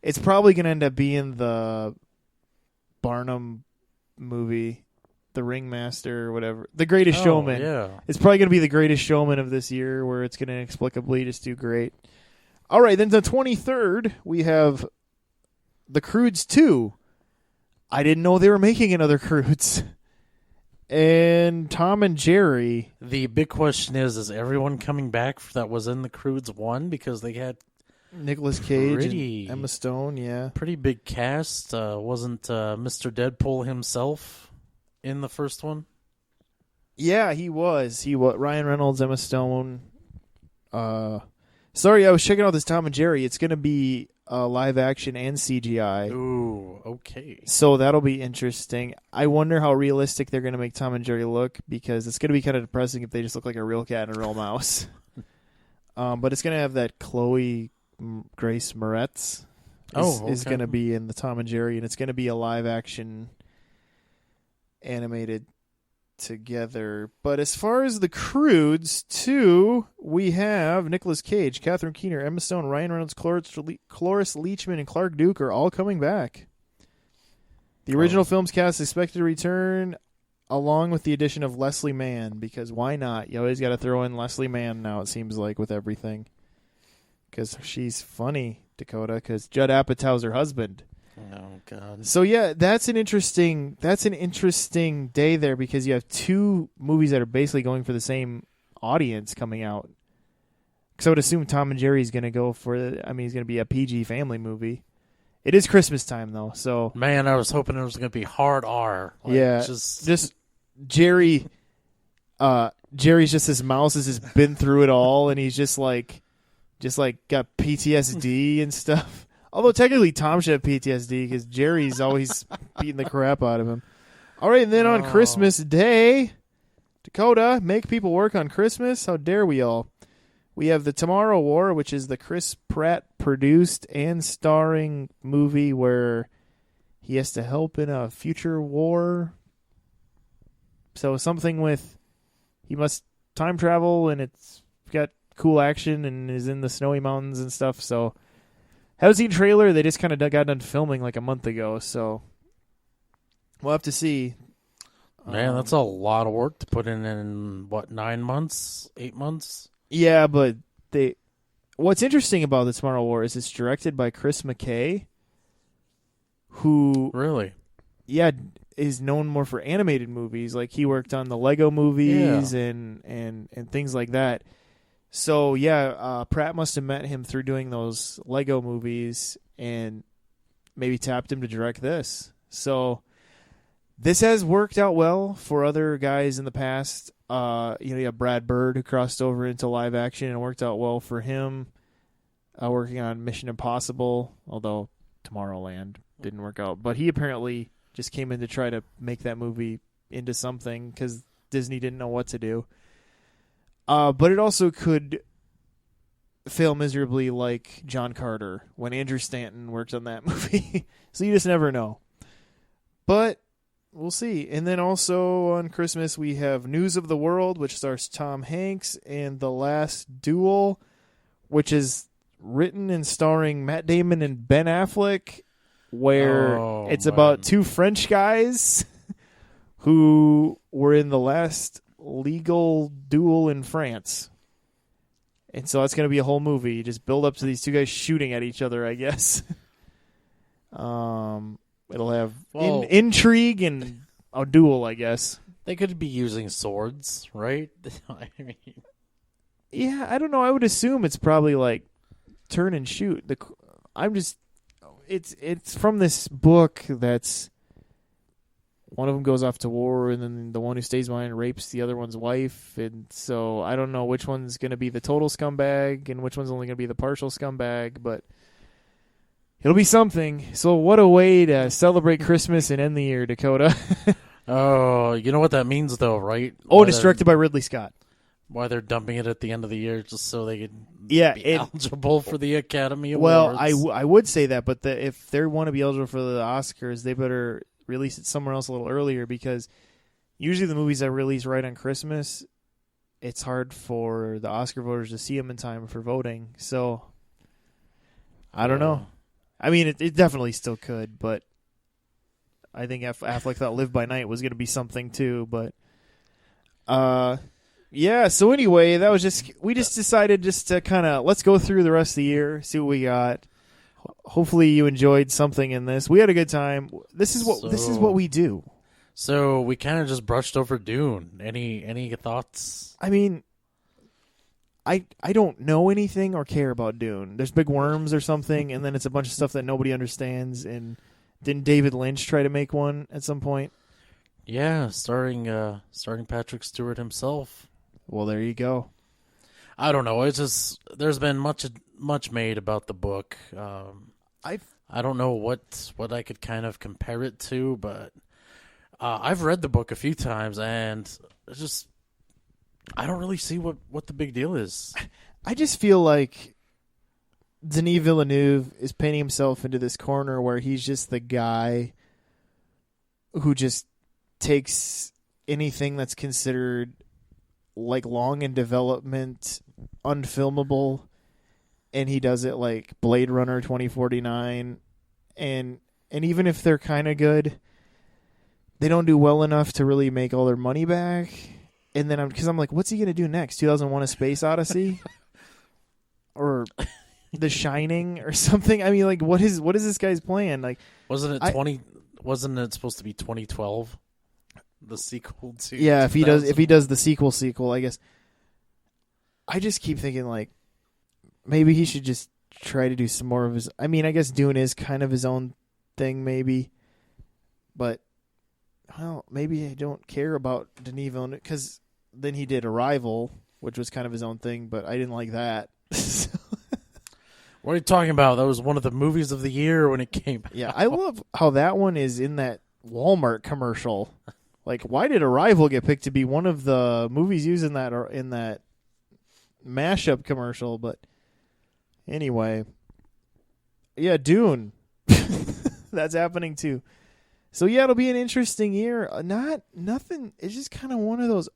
It's probably going to end up being the Barnum movie, The Ringmaster, or whatever, The Greatest Showman. Yeah, it's probably going to be The Greatest Showman of this year, where it's going to inexplicably just do great. All right, then the 23rd we have The Croods 2. I didn't know they were making another Croods. And Tom and Jerry. The big question is everyone coming back that was in The Croods 1? Because they had Nicolas Cage and Emma Stone, yeah. Pretty big cast. Wasn't Mr. Deadpool himself in the first one? Yeah, he was. Ryan Reynolds, Emma Stone. Sorry, I was checking out this Tom and Jerry. It's going to be live action and CGI. Ooh, okay. So that'll be interesting. I wonder how realistic they're going to make Tom and Jerry look, because it's going to be kind of depressing if they just look like a real cat and a real mouse. But it's going to have that Chloe Grace Moretz is going to be in the Tom and Jerry, and it's going to be a live action animated together. But as far as the Croods, too, we have Nicolas Cage, Catherine Keener, Emma Stone, Ryan Reynolds, Cloris Leachman, and Clark Duke are all coming back. The original film's cast is expected to return, along with the addition of Leslie Mann, because why not? You always got to throw in Leslie Mann now, it seems like, with everything. Because she's funny, Dakota, because Judd Apatow's her husband. Oh God! So yeah, that's an interesting day there, because you have two movies that are basically going for the same audience coming out. Because I would assume Tom and Jerry is going to go for, he's going to be a PG family movie. It is Christmas time though, so man, I was hoping it was going to be hard R. Just Jerry. Jerry's just this mouse has just been through it all, and he's just like got PTSD and stuff. Although technically Tom should have PTSD, because Jerry's always beating the crap out of him. All right, and then on Christmas Day, Dakota, make people work on Christmas? How dare we all? We have The Tomorrow War, which is the Chris Pratt produced and starring movie where he has to help in a future war. So something with he must time travel, and it's got cool action and is in the snowy mountains and stuff. So haven't seen trailer. They just kind of got done filming like a month ago, so we'll have to see. Man, that's a lot of work to put in what, 9 months, 8 months? Yeah, but what's interesting about The Tomorrow War is it's directed by Chris McKay, who really, is known more for animated movies. Like he worked on the Lego movies and things like that. So, Pratt must have met him through doing those Lego movies and maybe tapped him to direct this. So, this has worked out well for other guys in the past. You have Brad Bird, who crossed over into live action, and worked out well for him, working on Mission Impossible, although Tomorrowland didn't work out. But he apparently just came in to try to make that movie into something, because Disney didn't know what to do. But it also could fail miserably, like John Carter, when Andrew Stanton worked on that movie. So you just never know. But we'll see. And then also on Christmas, we have News of the World, which stars Tom Hanks, and The Last Duel, which is written and starring Matt Damon and Ben Affleck, where it's about two French guys who were in the last legal duel in France. And so it's going to be a whole movie. You just build up to these two guys shooting at each other, I guess. It'll have intrigue and a duel, I guess. They could be using swords, right? Yeah, I don't know. I would assume it's probably like turn and shoot. It's from this book that's one of them goes off to war, and then the one who stays behind rapes the other one's wife. And so I don't know which one's going to be the total scumbag and which one's only going to be the partial scumbag, but it'll be something. So what a way to celebrate Christmas and end the year, Dakota. Oh, you know what that means, though, right? And it's directed by Ridley Scott. Why they're dumping it at the end of the year just so they could be eligible for the Academy Awards. Well, I would say that, but if they want to be eligible for the Oscars, they better release it somewhere else a little earlier, because usually the movies that release right on Christmas, it's hard for the Oscar voters to see them in time for voting. So I don't know. I mean, it definitely still could, but I think Affleck thought Live by Night was going to be something too. But yeah. So anyway, we just decided just to kind of let's go through the rest of the year, see what we got. Hopefully you enjoyed something in this. We had a good time. This is what we do. So we kind of just brushed over Dune. Any thoughts? I mean, I don't know anything or care about Dune. There's big worms or something, and then it's a bunch of stuff that nobody understands. And didn't David Lynch try to make one at some point? Yeah, starring Patrick Stewart himself. Well, there you go. I don't know. It's just there's been much made about the book. I don't know what I could kind of compare it to, but I've read the book a few times, and it's just I don't really see what the big deal is. I just feel like Denis Villeneuve is painting himself into this corner where he's just the guy who just takes anything that's considered like long in development, unfilmable, and he does it like Blade Runner 2049, and even if they're kind of good, they don't do well enough to really make all their money back. And then I'm like, what's he gonna do next? 2001: A Space Odyssey, or The Shining, or something? I mean, like, what is this guy's plan? Like, Wasn't it supposed to be 2012? The sequel to yeah, if he 2000? does the sequel, I guess. I just keep thinking like maybe he should just try to do some more of his. I mean, I guess Dune is kind of his own thing, maybe, but well, maybe I don't care about Denis Villeneuve because then he did Arrival, which was kind of his own thing, but I didn't like that. What are you talking about? That was one of the movies of the year when it came out. Yeah, I love how that one is in that Walmart commercial. Like, why did Arrival get picked to be one of the movies used in that mashup commercial? But anyway, yeah, Dune. That's happening too. So yeah, it'll be an interesting year. Nothing. It's just kind of one of those.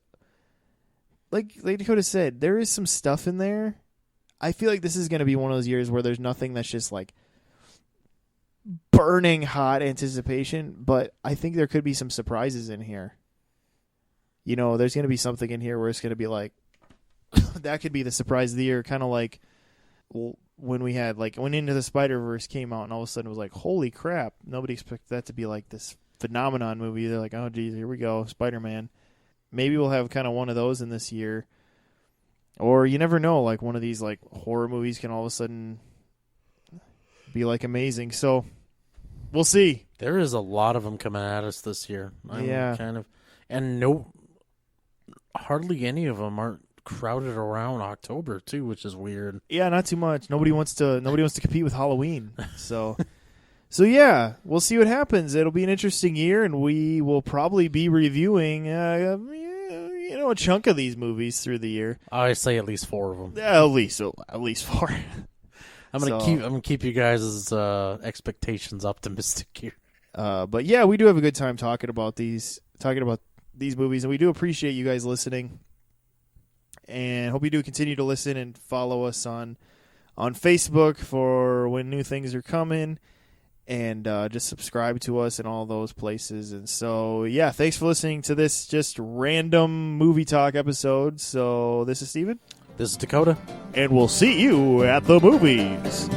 Like Dakota said, there is some stuff in there. I feel like this is going to be one of those years where there's nothing that's just like burning hot anticipation, but I think there could be some surprises in here. You know, there's going to be something in here where it's going to be like, that could be the surprise of the year, kind of like when we had, like, when Into the Spider-Verse came out and all of a sudden it was like, holy crap, nobody expected that to be like this phenomenon movie. They're like, oh, geez, here we go, Spider-Man. Maybe we'll have kind of one of those in this year. Or you never know, like one of these like horror movies can all of a sudden be like amazing. So we'll see. There is a lot of them coming at us this year. And hardly any of them aren't crowded around October too, which is weird. Yeah, not too much. Nobody wants to compete with Halloween. So yeah, we'll see what happens. It'll be an interesting year, and we will probably be reviewing a chunk of these movies through the year. I say at least 4 of them. At least 4. I'm gonna keep you guys' expectations optimistic here. But yeah, we do have a good time talking about these movies, and we do appreciate you guys listening. And hope you do continue to listen and follow us on Facebook for when new things are coming, and just subscribe to us in all those places. And so, yeah, thanks for listening to this just random movie talk episode. So this is Steven. This is Dakota. And we'll see you at the movies.